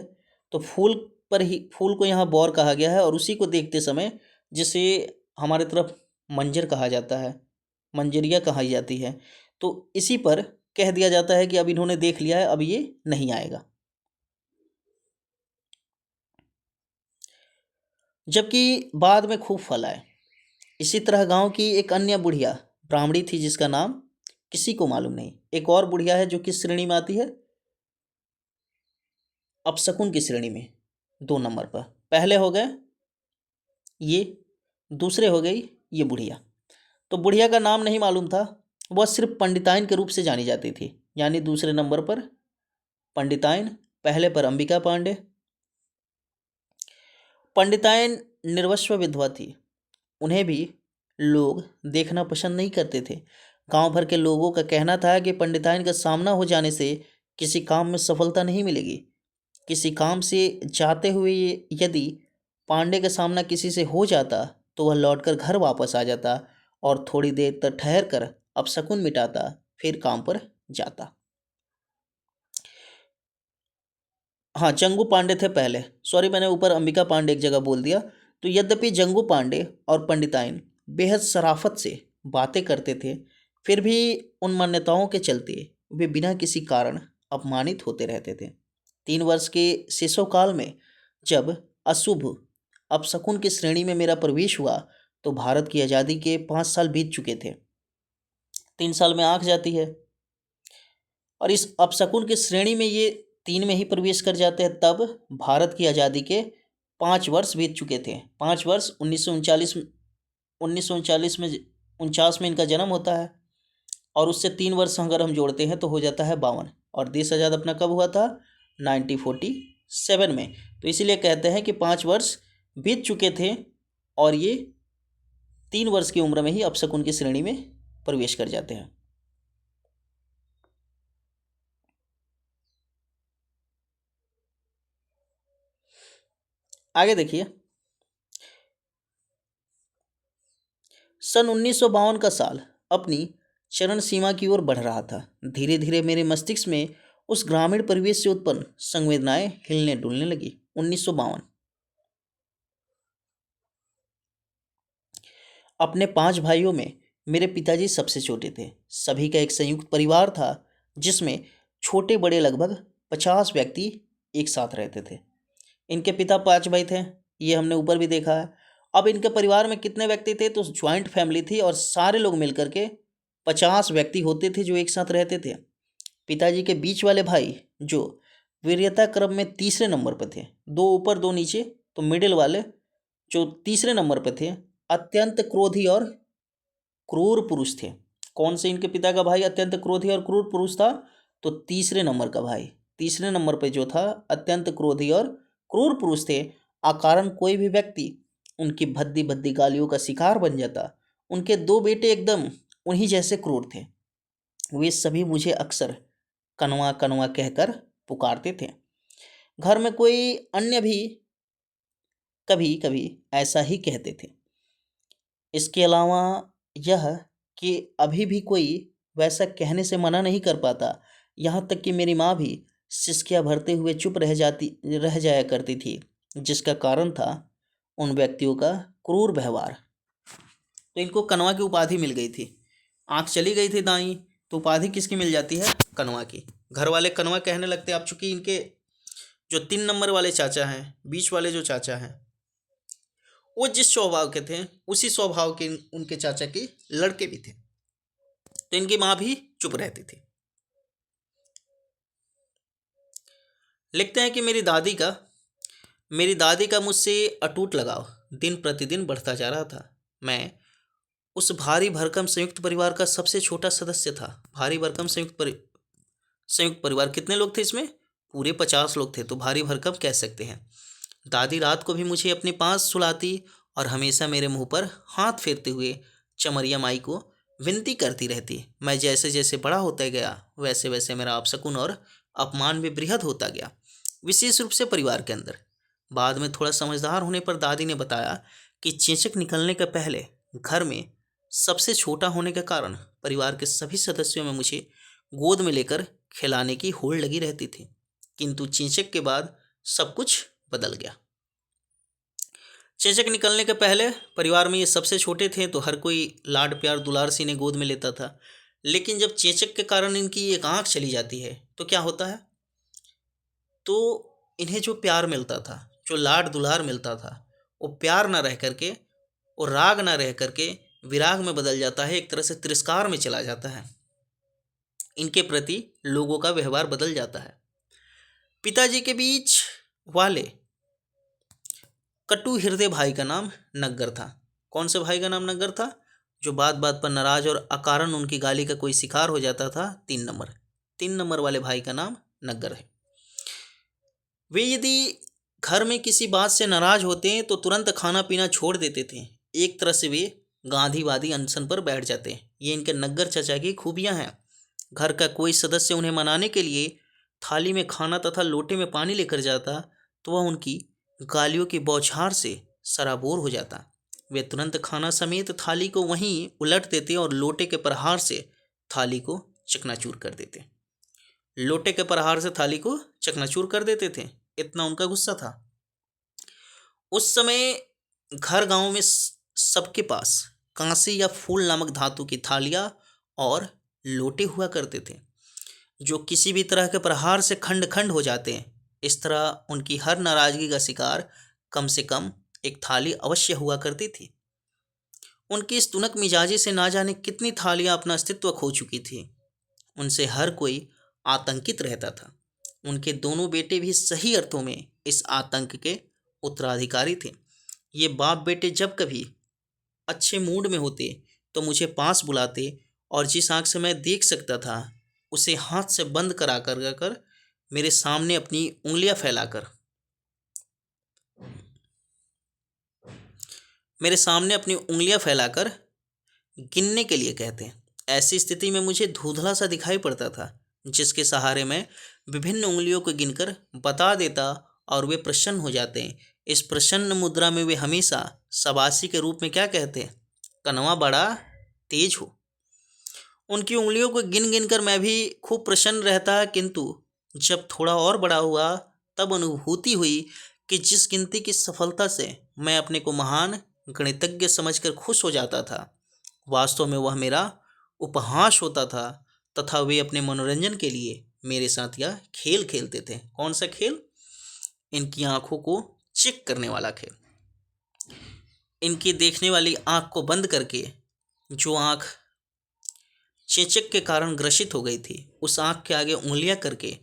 तो फूल को यहाँ बौर कहा गया है, और उसी को देखते समय, जिसे हमारे तरफ मंजर कहा जाता है, मंजरिया कही जाती है, तो इसी पर कह दिया जाता है कि अब इन्होंने देख लिया है, अब ये नहीं आएगा। जबकि बाद में खूब फल आए। इसी तरह गांव की एक अन्य बुढ़िया ब्राह्मणी थी, जिसका नाम किसी को मालूम नहीं। एक और बुढ़िया है जो किस श्रेणी में आती है? अपशकुन की श्रेणी में, 2 नंबर पर। पहले हो गए ये, दूसरे हो गई ये बुढ़िया। तो बुढ़िया का नाम नहीं मालूम था, वह सिर्फ पंडिताइन के रूप से जानी जाती थी। यानी दूसरे नंबर पर पंडिताइन, पहले पर अंबिका पांडे। पंडिताइन निर्वस्व विधवा थी। उन्हें भी लोग देखना पसंद नहीं करते थे। गांव भर के लोगों का कहना था कि पंडिताइन का सामना हो जाने से किसी काम में सफलता नहीं मिलेगी। किसी काम से जाते हुए यदि पांडे का सामना किसी से हो जाता तो वह लौटकर घर वापस आ जाता और थोड़ी देर तक ठहर कर अपशकुन मिटाता, फिर काम पर जाता। हाँ, जंगू पांडे थे पहले। सॉरी, मैंने ऊपर अंबिका पांडे एक जगह बोल दिया। तो यद्यपि जंगू पांडे और पंडिताइन बेहद शराफत से बातें करते थे, फिर भी उन मान्यताओं के चलते वे बिना किसी कारण अपमानित होते रहते थे। 3 वर्ष के शिशुकाल में जब अशुभ अपशकुन की श्रेणी में मेरा प्रवेश हुआ तो भारत की आज़ादी के 5 साल बीत चुके थे। 3 साल में आँख जाती है। और इस अपशकुन की श्रेणी में ये 3 में ही प्रवेश कर जाते हैं। तब भारत की आज़ादी के 5 वर्ष बीत चुके थे। 5 वर्ष 1939 में 49 में इनका जन्म होता है। और उससे 3 वर्ष अगर हम जोड़ते हैं तो हो जाता है 52। और देश आज़ाद अपना कब हुआ था? 1947 में। तो इसीलिए कहते हैं कि 5 वर्ष बीत चुके थे और ये 3 वर्ष की उम्र में ही अपशकुन की श्रेणी में प्रवेश कर जाते हैं। आगे देखिए, सन 1952 का साल अपनी चरण सीमा की ओर बढ़ रहा था। धीरे धीरे मेरे मस्तिष्क में उस ग्रामीण परिवेश से उत्पन्न संवेदनाएं हिलने डुलने लगी। 1952। अपने 5 भाइयों में मेरे पिताजी सबसे छोटे थे। सभी का एक संयुक्त परिवार था जिसमें छोटे बड़े लगभग 50 व्यक्ति एक साथ रहते थे। इनके पिता 5 भाई थे, ये हमने ऊपर भी देखा है। अब इनके परिवार में कितने व्यक्ति थे? तो ज्वाइंट फैमिली थी और सारे लोग मिलकर के 50 व्यक्ति होते थे जो एक साथ रहते थे। पिताजी के बीच वाले भाई जो वीर्यता क्रम में तीसरे नंबर पर थे, 2 ऊपर 2 नीचे, तो मिडिल वाले जो तीसरे नंबर पर थे, अत्यंत क्रोधी और क्रूर पुरुष थे। कौन से इनके पिता का भाई अत्यंत क्रोधी और क्रूर पुरुष था? तो तीसरे नंबर का भाई, तीसरे नंबर पे जो था अत्यंत क्रोधी और क्रूर पुरुष थे। अकारण कोई भी व्यक्ति उनकी भद्दी भद्दी गालियों का शिकार बन जाता। उनके 2 बेटे एकदम उन्हीं जैसे क्रूर थे। वे सभी मुझे अक्सर कनवा कनवा कहकर पुकारते थे। घर में कोई अन्य भी कभी कभी ऐसा ही कहते थे। इसके अलावा यह कि अभी भी कोई वैसा कहने से मना नहीं कर पाता। यहाँ तक कि मेरी माँ भी सिसकियाँ भरते हुए चुप रह जाया करती थी, जिसका कारण था उन व्यक्तियों का क्रूर व्यवहार। तो इनको कनवा की उपाधि मिल गई थी। आँख चली गई थी दाई, तो उपाधि किसकी मिल जाती है? कनवा की। घर वाले कनवा कहने लगते। अब चूंकि इनके जो 3 नंबर वाले चाचा हैं, बीच वाले जो चाचा हैं, वो जिस स्वभाव के थे उसी स्वभाव के उनके चाचा के लड़के भी थे। तो इनकी माँ भी चुप रहती थी। लिखते हैं कि मेरी दादी का मुझसे अटूट लगाव दिन प्रतिदिन बढ़ता जा रहा था। मैं उस भारी भरकम संयुक्त परिवार का सबसे छोटा सदस्य था। भारी भरकम संयुक्त परिवार कितने लोग थे इसमें? पूरे 50 लोग थे, तो भारी भरकम कह सकते हैं। दादी रात को भी मुझे अपने पास सुलाती और हमेशा मेरे मुंह पर हाथ फेरते हुए चमरिया माई को विनती करती रहती। मैं जैसे जैसे बड़ा होता गया वैसे वैसे मेरा अपशकुन और अपमान भी बृहद होता गया, विशेष रूप से परिवार के अंदर। बाद में थोड़ा समझदार होने पर दादी ने बताया कि चेचक निकलने के पहले घर में सबसे छोटा होने के कारण परिवार के सभी सदस्यों में मुझे गोद में लेकर खिलाने की होड़ लगी रहती थी। किंतु चेचक के बाद सब कुछ बदल गया। चेचक निकलने के पहले परिवार में ये सबसे छोटे थे, तो हर कोई लाड प्यार दुलार से इन्हें गोद में लेता था। लेकिन जब चेचक के कारण इनकी एक आंख चली जाती है तो क्या होता है? तो इन्हें जो प्यार मिलता था, जो लाड दुलार मिलता था, वो प्यार ना रह करके, वो राग ना रह करके विराग में बदल जाता है। एक तरह से तिरस्कार में चला जाता है। इनके प्रति लोगों का व्यवहार बदल जाता है। पिताजी के बीच वाले कटु हृदय भाई का नाम नग्गर था। कौन से भाई का नाम नग्गर था? जो बात बात पर नाराज और अकारण उनकी गाली का कोई शिकार हो जाता था। 3 नंबर, 3 नंबर वाले भाई का नाम नग्गर है। वे यदि घर में किसी बात से नाराज होते हैं तो तुरंत खाना पीना छोड़ देते थे। एक तरह से वे गांधीवादी अनशन पर बैठ जाते हैं। ये इनके नग्गर चचा की खूबियां हैं। घर का कोई सदस्य उन्हें मनाने के लिए थाली में खाना तथा लोटे में पानी लेकर जाता तो वह उनकी गालियों की बौछार से सराबोर हो जाता। वे तुरंत खाना समेत थाली को वहीं उलट देते और लोटे के प्रहार से थाली को चकनाचूर कर देते। लोटे के प्रहार से थाली को चकनाचूर कर देते थे, इतना उनका गुस्सा था। उस समय घर गांव में सबके पास कांसे या फूल नामक धातु की थालियां और लोटे हुआ करते थे, जो किसी भी तरह के प्रहार से खंड खंड हो जाते हैं। इस तरह उनकी हर नाराजगी का शिकार कम से कम एक थाली अवश्य हुआ करती थी। उनकी इस तुनक मिजाजी से ना जाने कितनी थालियां अपना अस्तित्व खो चुकी थी। उनसे हर कोई आतंकित रहता था। उनके दोनों बेटे भी सही अर्थों में इस आतंक के उत्तराधिकारी थे। ये बाप बेटे जब कभी अच्छे मूड में होते तो मुझे पास बुलाते और जिस आंख से मैं देख सकता था उसे हाथ से बंद करा कर मेरे सामने अपनी उंगलियां फैलाकर मेरे सामने अपनी उंगलियां फैलाकर गिनने के लिए कहते हैं। ऐसी स्थिति में मुझे धुंधला सा दिखाई पड़ता था, जिसके सहारे मैं विभिन्न उंगलियों को गिनकर बता देता और वे प्रसन्न हो जाते हैं। इस प्रसन्न मुद्रा में वे हमेशा शाबाशी के रूप में क्या कहते हैं, कनवा बड़ा तेज हो। उनकी उंगलियों को गिन गिन कर मैं भी खूब प्रसन्न रहता, किंतु जब थोड़ा और बड़ा हुआ तब अनुभूति हुई कि जिस गिनती की सफलता से मैं अपने को महान गणितज्ञ समझकर खुश हो जाता था, वास्तव में वह मेरा उपहास होता था तथा वे अपने मनोरंजन के लिए मेरे साथ यह खेल खेलते थे। कौन सा खेल? इनकी आंखों को चेक करने वाला खेल। इनकी देखने वाली आंख को बंद करके जो आंख चेचक के कारण ग्रसित हो गई थी, उस आंख के आगे उंगलियां करके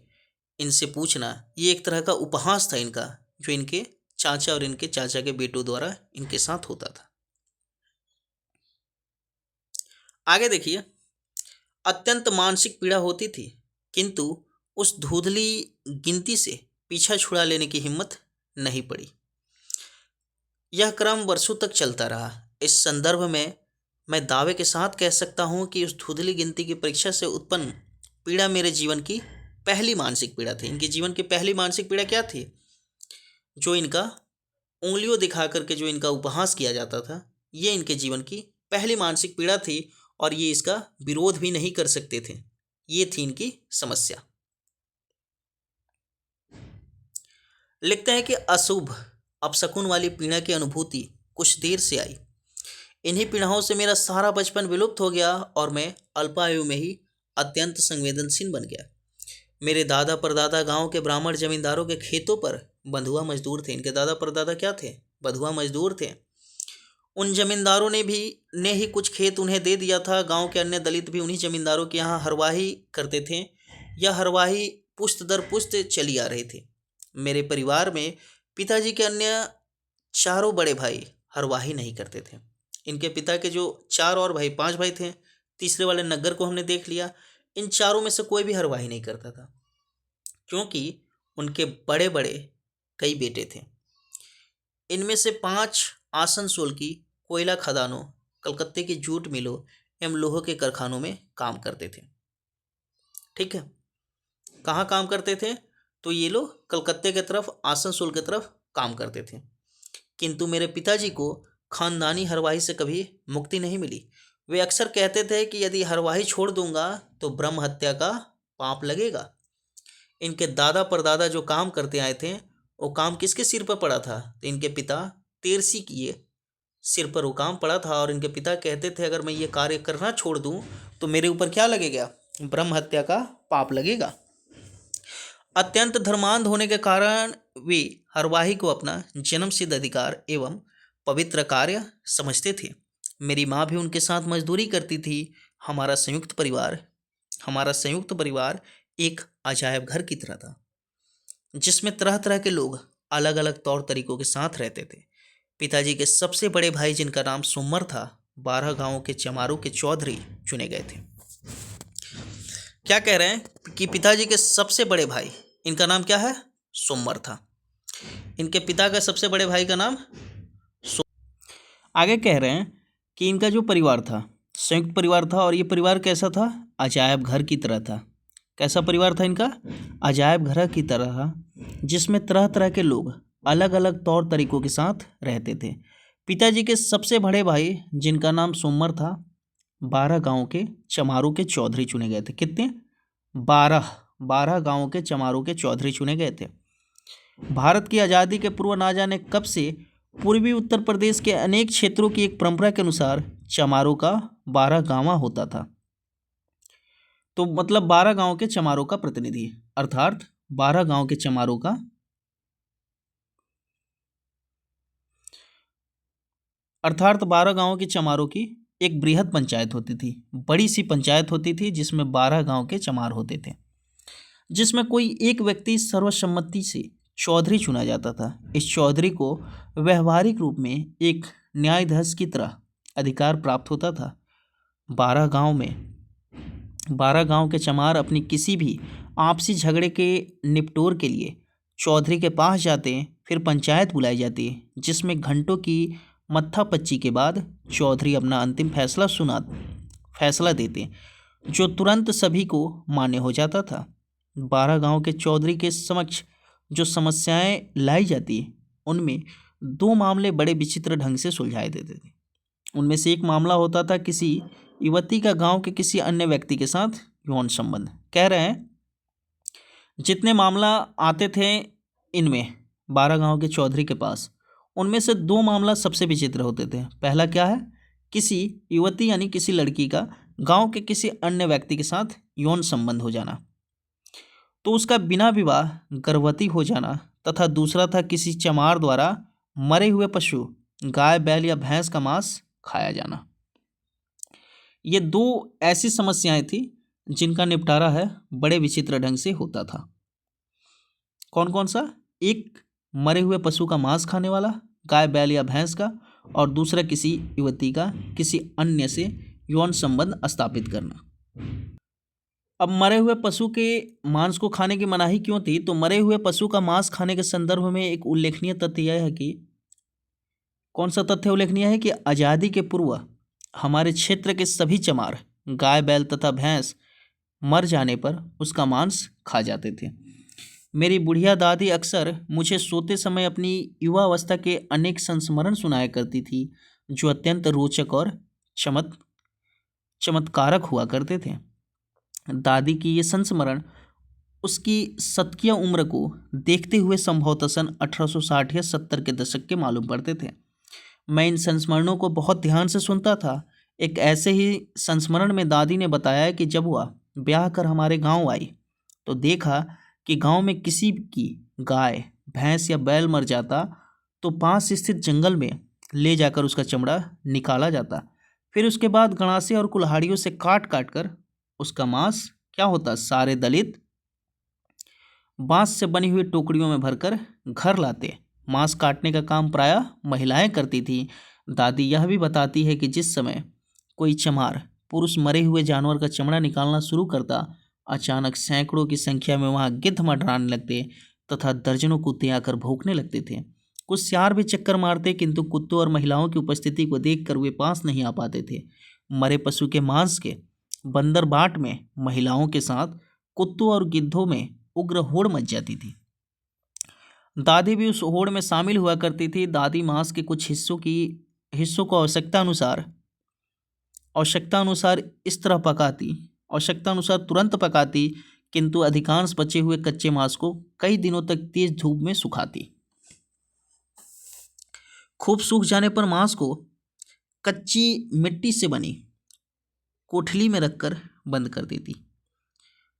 इनसे पूछना, ये एक तरह का उपहास था इनका, जो इनके चाचा और इनके चाचा के बेटों द्वारा इनके साथ होता था। आगे देखिए, अत्यंत मानसिक पीड़ा होती थी, किंतु उस धुंधली गिनती से पीछा छुड़ा लेने की हिम्मत नहीं पड़ी। यह क्रम वर्षों तक चलता रहा। इस संदर्भ में मैं दावे के साथ कह सकता हूँ कि उस धुंधली गिनती की परीक्षा से उत्पन्न पीड़ा मेरे जीवन की पहली मानसिक पीड़ा थी। इनके जीवन की पहली मानसिक पीड़ा क्या थी? जो इनका उंगलियों दिखा करके जो इनका उपहास किया जाता था, ये इनके जीवन की पहली मानसिक पीड़ा थी और ये इसका विरोध भी नहीं कर सकते थे। ये थी इनकी समस्या। लिखते हैं कि अशुभ अपशकुन वाली पीड़ा की अनुभूति कुछ देर से आई। इन्हीं पीड़ाओं से मेरा सारा बचपन विलुप्त हो गया और मैं अल्पायु में ही अत्यंत संवेदनशील बन गया। मेरे दादा परदादा गांव के ब्राह्मण जमींदारों के खेतों पर बंधुआ मजदूर थे। इनके दादा परदादा क्या थे? बंधुआ मजदूर थे। उन जमींदारों ने ही कुछ खेत उन्हें दे दिया था। गांव के अन्य दलित भी उन्हीं जमींदारों के यहाँ हरवाही करते थे। यह हरवाही पुश्त दर पुश्त चली आ रही थी। मेरे परिवार में पिताजी के अन्य चारों बड़े भाई हरवाही नहीं करते थे। इनके पिता के जो चार और भाई, पांच भाई थे, तीसरे वाले नग्गर को हमने देख लिया, इन चारों में से कोई भी हरवाही नहीं करता था, क्योंकि उनके बड़े बड़े कई बेटे थे। इनमें से पांच आसनसोल की कोयला खदानों, कलकत्ते की जूट मिलों एवं लोहे के कारखानों में काम करते थे। ठीक है, कहाँ काम करते थे? तो ये लोग कलकत्ते की तरफ, आसनसोल की तरफ काम करते थे। किंतु मेरे पिताजी को खानदानी हरवाही से कभी मुक्ति नहीं मिली। वे अक्सर कहते थे कि यदि हरवाही छोड़ दूंगा तो ब्रह्म हत्या का पाप लगेगा। इनके दादा परदादा जो काम करते आए थे, वो काम किसके सिर पर पड़ा था? तो इनके पिता तेरसी किए सिर पर वो काम पड़ा था और इनके पिता कहते थे अगर मैं ये कार्य करना छोड़ दूं तो मेरे ऊपर क्या लगेगा? ब्रह्म हत्या का पाप लगेगा। अत्यंत धर्मांध होने के कारण वे हरवाही को अपना जन्मसिद्ध अधिकार एवं पवित्र कार्य समझते थे। मेरी माँ भी उनके साथ मजदूरी करती थी। हमारा संयुक्त परिवार हमारा संयुक्त परिवार एक अजायब घर की तरह था, जिसमें तरह तरह के लोग अलग अलग तौर तरीकों के साथ रहते थे। पिताजी के सबसे बड़े भाई, जिनका नाम सुम्मर था, 12 गांवों के चमारों के चौधरी चुने गए थे। क्या कह रहे हैं कि पिताजी के सबसे बड़े भाई, इनका नाम क्या है? सुम्मर था। इनके पिता का सबसे बड़े भाई का नाम आगे कह रहे हैं कि इनका जो परिवार था संयुक्त परिवार था और ये परिवार कैसा था? अजायब घर की तरह था। कैसा परिवार था इनका? अजायब घर की तरह, जिसमें तरह तरह के लोग अलग अलग तौर तरीकों के साथ रहते थे। पिताजी के सबसे बड़े भाई, जिनका नाम सुम्मर था, 12 गांव के चमारों के चौधरी चुने गए थे। कितने? 12 गांवों के चमारों के चौधरी चुने गए थे। भारत की आज़ादी के पूर्व ना जाने कब से पूर्वी उत्तर प्रदेश के अनेक क्षेत्रों की एक परंपरा के अनुसार चमारों का 12 गांवा होता था। तो मतलब 12 गांव के चमारों का प्रतिनिधि, अर्थात 12 गांव के चमारों का अर्थात 12 गांवों के चमारों की एक बृहद पंचायत होती थी, बड़ी सी पंचायत होती थी जिसमें 12 गांव के चमार होते थे, जिसमें कोई एक व्यक्ति सर्वसम्मति से चौधरी चुना जाता था। इस चौधरी को व्यवहारिक रूप में एक न्यायाधीश की तरह अधिकार प्राप्त होता था। 12 गांव में 12 गांव के चमार अपनी किसी भी आपसी झगड़े के निपटोर के लिए चौधरी के पास जाते हैं। फिर पंचायत बुलाई जाती है, जिसमें घंटों की मत्थापच्ची के बाद चौधरी अपना अंतिम फैसला देते, जो तुरंत सभी को मान्य हो जाता था। 12 गांव के चौधरी के समक्ष जो समस्याएं लाई जाती उनमें दो मामले बड़े विचित्र ढंग से सुलझाए देते थे। उनमें से एक मामला होता था किसी युवती का गांव के किसी अन्य व्यक्ति के साथ यौन संबंध। कह रहे हैं जितने मामला आते थे इनमें 12 गांव के चौधरी के पास, उनमें से दो मामला सबसे विचित्र होते थे। पहला क्या है? किसी युवती यानी किसी लड़की का गांव के किसी अन्य व्यक्ति के साथ यौन संबंध हो जाना, तो उसका बिना विवाह गर्भवती हो जाना, तथा दूसरा था किसी चमार द्वारा मरे हुए पशु गाय, बैल या भैंस का मांस खाया जाना। ये दो ऐसी समस्याएं थी जिनका निपटारा है बड़े विचित्र ढंग से होता था। कौन कौन सा? एक मरे हुए पशु का मांस खाने वाला, गाय, बैल या भैंस का, और दूसरा किसी युवती का किसी अन्य से यौन संबंध स्थापित करना। अब मरे हुए पशु के मांस को खाने की मनाही क्यों थी? तो मरे हुए पशु का मांस खाने के संदर्भ में एक उल्लेखनीय तथ्य यह है कि, कौन सा तथ्य उल्लेखनीय है? कि आज़ादी के पूर्व हमारे क्षेत्र के सभी चमार गाय, बैल तथा भैंस मर जाने पर उसका मांस खा जाते थे। मेरी बुढ़िया दादी अक्सर मुझे सोते समय अपनी युवावस्था के अनेक संस्मरण सुनाया करती थी, जो अत्यंत रोचक और चमत्कारक हुआ करते थे। दादी की ये संस्मरण उसकी शतकीय उम्र को देखते हुए संभवतः सन 1860 या 70 के दशक के मालूम पड़ते थे। मैं इन संस्मरणों को बहुत ध्यान से सुनता था। एक ऐसे ही संस्मरण में दादी ने बताया कि जब वह ब्याह कर हमारे गांव आई तो देखा कि गांव में किसी की गाय, भैंस या बैल मर जाता तो पास स्थित जंगल में ले जाकर उसका चमड़ा निकाला जाता। फिर उसके बाद गणासे और कुल्हाड़ियों से काट काट कर उसका मांस क्या होता, सारे दलित बांस से बनी हुई टोकरियों में भरकर घर लाते। मांस काटने का काम प्रायः महिलाएं करती थीं। दादी यह भी बताती है कि जिस समय कोई चमार पुरुष मरे हुए जानवर का चमड़ा निकालना शुरू करता, अचानक सैकड़ों की संख्या में वहां गिद्ध मंडराने लगते तथा दर्जनों कुत्ते आकर भौंकने लगते थे। कुछ सियार भी चक्कर मारते, किंतु कुत्तों और महिलाओं की उपस्थिति को देखकर वे पास नहीं आ पाते थे। मरे पशु के मांस के बंदर बाट में महिलाओं के साथ कुत्तों और गिद्धों में उग्र होड़ मच जाती थी। दादी भी उस होड़ में शामिल हुआ करती थी। दादी मांस के कुछ हिस्सों को आवश्यकता अनुसार इस तरह आवश्यकता अनुसार तुरंत पकाती, किंतु अधिकांश बचे हुए कच्चे मांस को कई दिनों तक तेज धूप में सुखाती। खूब सूख जाने पर मांस को कच्ची मिट्टी से बनी कोठली में रखकर बंद कर देती।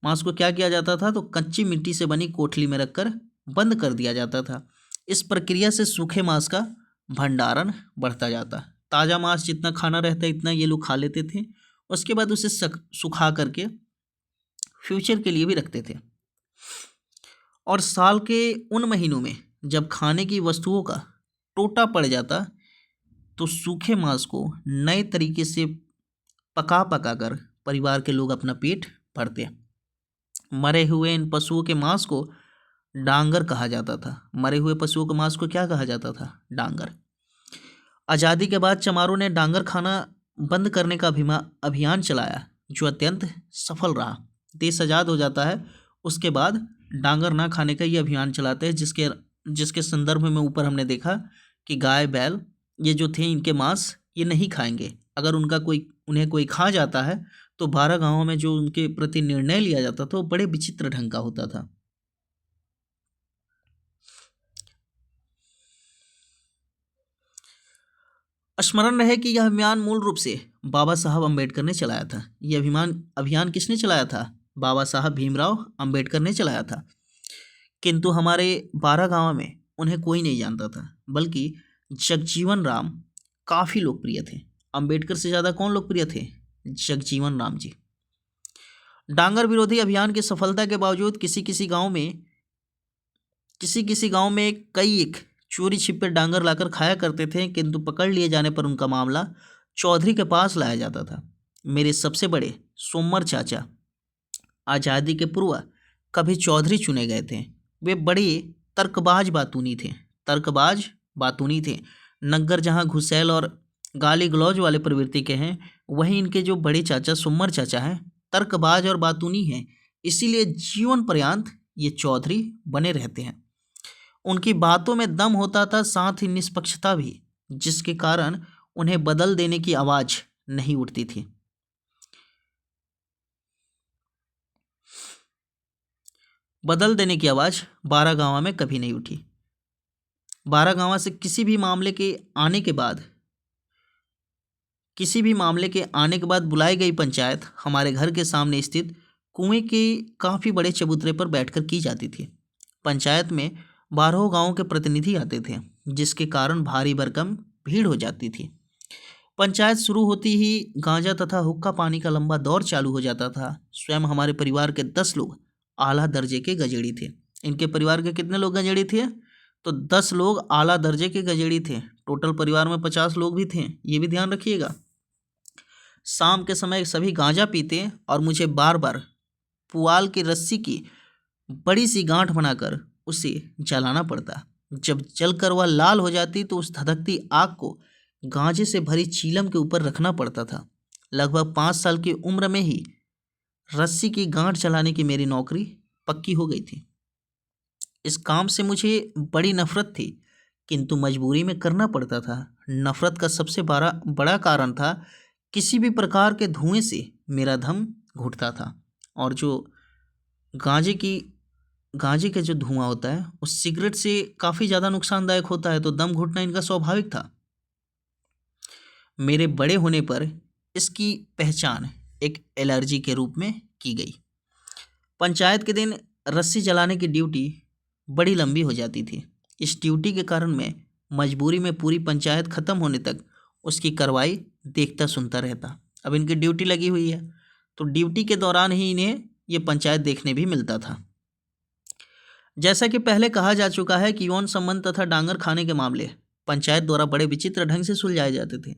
मांस को क्या किया जाता था? तो कच्ची मिट्टी से बनी कोठली में रखकर बंद कर दिया जाता था। इस प्रक्रिया से सूखे मांस का भंडारण बढ़ता जाता। ताज़ा मांस जितना खाना रहता इतना ये लोग खा लेते थे। उसके बाद उसे सुखा करके फ्यूचर के लिए भी रखते थे। और साल के उन महीनों में जब खाने की वस्तुओं का टोटा पड़ जाता तो सूखे मांस को नए तरीके से पका कर परिवार के लोग अपना पेट भरते। मरे हुए इन पशुओं के मांस को डांगर कहा जाता था। मरे हुए पशुओं के मांस को क्या कहा जाता था? डांगर। आज़ादी के बाद चमारों ने डांगर खाना बंद करने का अभियान चलाया, जो अत्यंत सफल रहा। देश आज़ाद हो जाता है, उसके बाद डांगर ना खाने का ये अभियान चलाते हैं, जिसके संदर्भ में ऊपर हमने देखा कि गाय, बैल ये जो थे इनके मांस ये नहीं खाएंगे। अगर उन्हें कोई खा जाता है तो 12 गांवों में जो उनके प्रति निर्णय लिया जाता था वो बड़े विचित्र ढंग का होता था। स्मरण रहे कि यह अभियान मूल रूप से बाबा साहब अम्बेडकर ने चलाया था। यह अभियान किसने चलाया था? बाबा साहब भीमराव अम्बेडकर ने चलाया था। किंतु हमारे 12 गांव में उन्हें कोई नहीं जानता था, बल्कि जगजीवन राम काफ़ी लोकप्रिय थे। अंबेडकर से ज़्यादा कौन लोकप्रिय थे? जगजीवन राम जी। डांगर विरोधी अभियान की सफलता के बावजूद किसी किसी गांव में कई एक चोरी छिपे डांगर लाकर खाया करते थे, किंतु पकड़ लिए जाने पर उनका मामला चौधरी के पास लाया जाता था। मेरे सबसे बड़े सोमर चाचा आज़ादी के पूर्व कभी चौधरी चुने गए थे। वे बड़े तर्कबाज बातूनी थे। नग्गर जहाँ घुसैल और गाली गलौज वाले प्रवृत्ति के हैं, वहीं इनके जो बड़े चाचा सुम्मर चाचा हैं तर्कबाज और बातूनी हैं। इसीलिए जीवन पर्यंत ये चौधरी बने रहते हैं। उनकी बातों में दम होता था, साथ ही निष्पक्षता भी, जिसके कारण उन्हें बदल देने की आवाज़ नहीं उठती थी। बदल देने की आवाज़ बारागांवा में कभी नहीं उठी। बारागांवा से किसी भी मामले के आने के बाद बुलाई गई पंचायत हमारे घर के सामने स्थित कुएं के काफ़ी बड़े चबूतरे पर बैठकर की जाती थी। पंचायत में 12 गांवों के प्रतिनिधि आते थे, जिसके कारण भारी भरकम भीड़ हो जाती थी। पंचायत शुरू होती ही गांजा तथा हुक्का पानी का लंबा दौर चालू हो जाता था। स्वयं हमारे परिवार के 10 लोग आला दर्जे के गजेड़ी थे। इनके परिवार के कितने लोग गजेड़ी थे? तो 10 लोग आला दर्जे के गजेड़ी थे। टोटल परिवार में 50 लोग भी थे, ये भी ध्यान रखिएगा। शाम के समय सभी गांजा पीते और मुझे बार बार पुआल की रस्सी की बड़ी सी गांठ बनाकर उसे जलाना पड़ता। जब जलकर वह लाल हो जाती तो उस धधकती आग को गांजे से भरी चीलम के ऊपर रखना पड़ता था। लगभग 5 साल की उम्र में ही रस्सी की गांठ जलाने की मेरी नौकरी पक्की हो गई थी। इस काम से मुझे बड़ी नफरत थी, किंतु मजबूरी में करना पड़ता था। नफरत का सबसे बड़ा कारण था किसी भी प्रकार के धुएं से मेरा दम घुटता था, और जो गांजे का जो धुआं होता है उस सिगरेट से काफ़ी ज़्यादा नुकसानदायक होता है, तो दम घुटना इनका स्वाभाविक था। मेरे बड़े होने पर इसकी पहचान एक एलर्जी के रूप में की गई। पंचायत के दिन रस्सी जलाने की ड्यूटी बड़ी लंबी हो जाती थी। इस ड्यूटी के कारण मैं मजबूरी में पूरी पंचायत ख़त्म होने तक उसकी कार्रवाई देखता सुनता रहता। अब इनकी ड्यूटी लगी हुई है, तो ड्यूटी के दौरान ही इन्हें ये पंचायत देखने भी मिलता था। जैसा कि पहले कहा जा चुका है कि यौन संबंध तथा डांगर खाने के मामले पंचायत द्वारा बड़े विचित्र ढंग से सुलझाए जाते थे।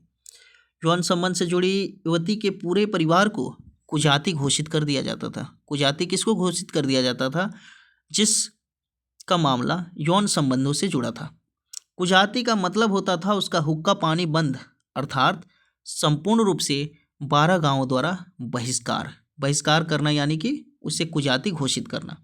यौन संबंध से जुड़ी युवती के पूरे परिवार को कुजाती घोषित कर दिया जाता था। कुजाती किसको घोषित कर दिया जाता था? जिसका मामला यौन संबंधों से जुड़ा था। कुजाती का मतलब होता था उसका हुक्का पानी बंद, अर्थात संपूर्ण रूप से 12 गांवों द्वारा बहिष्कार करना, यानी कि उसे कुजाती घोषित करना।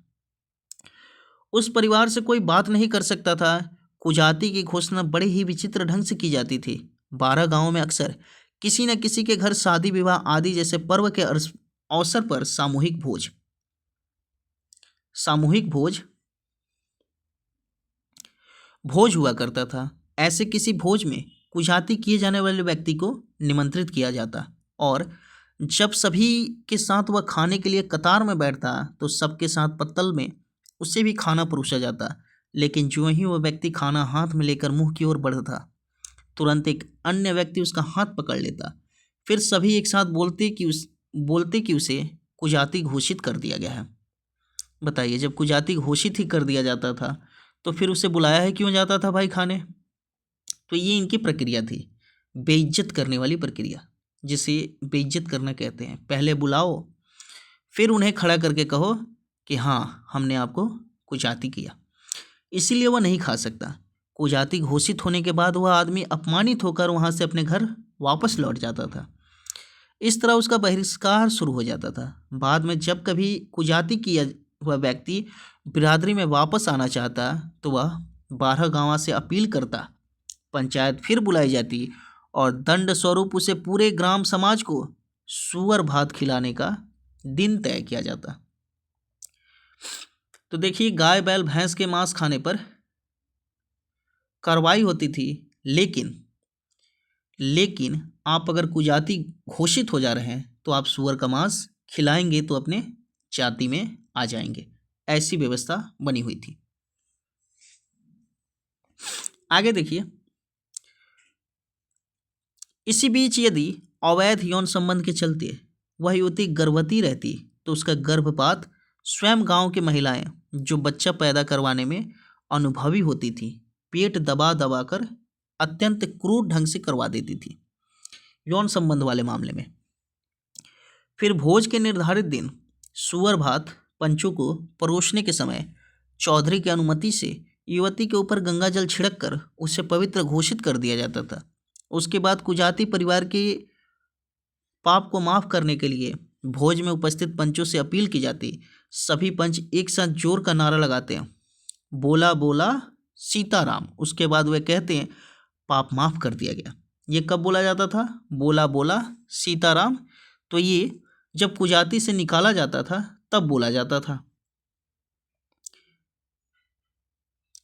उस परिवार से कोई बात नहीं कर सकता था। कुजाती की घोषणा बड़े ही विचित्र ढंग से की जाती थी। 12 गांवों में अक्सर किसी न किसी के घर शादी विवाह आदि जैसे पर्व के अवसर पर भोज हुआ करता था। ऐसे किसी भोज में कुजाती किए जाने वाले व्यक्ति को निमंत्रित किया जाता, और जब सभी के साथ वह खाने के लिए कतार में बैठता तो सबके साथ पत्तल में उसे भी खाना परोसा जाता। लेकिन जो ही वह व्यक्ति खाना हाथ में लेकर मुंह की ओर बढ़ता, तुरंत एक अन्य व्यक्ति उसका हाथ पकड़ लेता। फिर सभी एक साथ बोलते कि उसे कुजाती घोषित कर दिया गया है। बताइए, जब कुजाती घोषित ही कर दिया जाता था तो फिर उसे बुलाया है क्यों जाता था भाई खाने? तो ये इनकी प्रक्रिया थी, बेइज्जत करने वाली प्रक्रिया, जिसे बेइज्जत करना कहते हैं। पहले बुलाओ, फिर उन्हें खड़ा करके कहो कि हाँ, हमने आपको कुजाती किया। इसीलिए वह नहीं खा सकता। कुजाती घोषित होने के बाद वह आदमी अपमानित होकर वहाँ से अपने घर वापस लौट जाता था। इस तरह उसका बहिष्कार शुरू हो जाता था। बाद में जब कभी कुजाती किया हुआ व्यक्ति बिरादरी में वापस आना चाहता तो वह 12 गांव से अपील करता। पंचायत फिर बुलाई जाती और दंड स्वरूप उसे पूरे ग्राम समाज को सुअर भात खिलाने का दिन तय किया जाता। तो देखिए, गाय बैल भैंस के मांस खाने पर कार्रवाई होती थी, लेकिन आप अगर कुजाती घोषित हो जा रहे हैं तो आप सुअर का मांस खिलाएंगे तो अपने जाति में आ जाएंगे। ऐसी व्यवस्था बनी हुई थी। आगे देखिए, इसी बीच यदि अवैध यौन संबंध के चलते वह युवती गर्भवती रहती तो उसका गर्भपात स्वयं गांव की महिलाएं जो बच्चा पैदा करवाने में अनुभवी होती थी पेट दबा दबा कर अत्यंत क्रूर ढंग से करवा देती थी यौन संबंध वाले मामले में। फिर भोज के निर्धारित दिन सुअर भात पंचों को परोसने के समय चौधरी की अनुमति से युवती के ऊपर गंगा जल छिड़क कर उसे पवित्र घोषित कर दिया जाता था। उसके बाद कुजाती परिवार के पाप को माफ करने के लिए भोज में उपस्थित पंचों से अपील की जाती। सभी पंच एक साथ जोर का नारा लगाते हैं, बोला बोला सीताराम। उसके बाद वे कहते हैं पाप माफ कर दिया गया। ये कब बोला जाता था? बोला बोला सीताराम। तो ये जब कुजाती से निकाला जाता था तब बोला जाता था।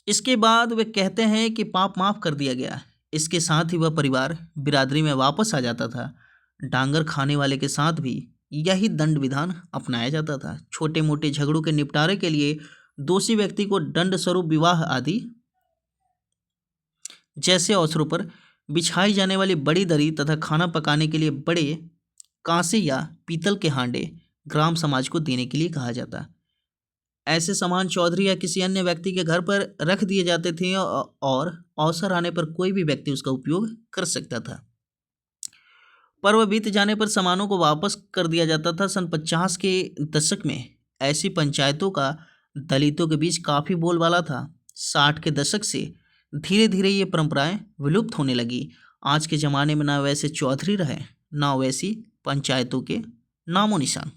इसके बाद वे कहते हैं कि पाप माफ कर दिया गया। इसके साथ ही वह परिवार बिरादरी में वापस आ जाता था। डांगर खाने वाले के साथ भी यही दंड विधान अपनाया जाता था। छोटे मोटे झगड़ों के निपटारे के लिए दोषी व्यक्ति को दंड स्वरूप विवाह आदि जैसे अवसरों पर बिछाई जाने वाली बड़ी दरी तथा खाना पकाने के लिए बड़े कांसे या पीतल के हांडे ग्राम समाज को देने के लिए कहा जाता। ऐसे सामान चौधरी या किसी अन्य व्यक्ति के घर पर रख दिए जाते थे और अवसर आने पर कोई भी व्यक्ति उसका उपयोग कर सकता था। पर्व बीत जाने पर सामानों को वापस कर दिया जाता था। सन 50 के दशक में ऐसी पंचायतों का दलितों के बीच काफ़ी बोलबाला था। 60 के दशक से धीरे धीरे ये परंपराएं विलुप्त होने लगी। आज के ज़माने में ना वैसे चौधरी रहे ना वैसी पंचायतों के नामो निशान।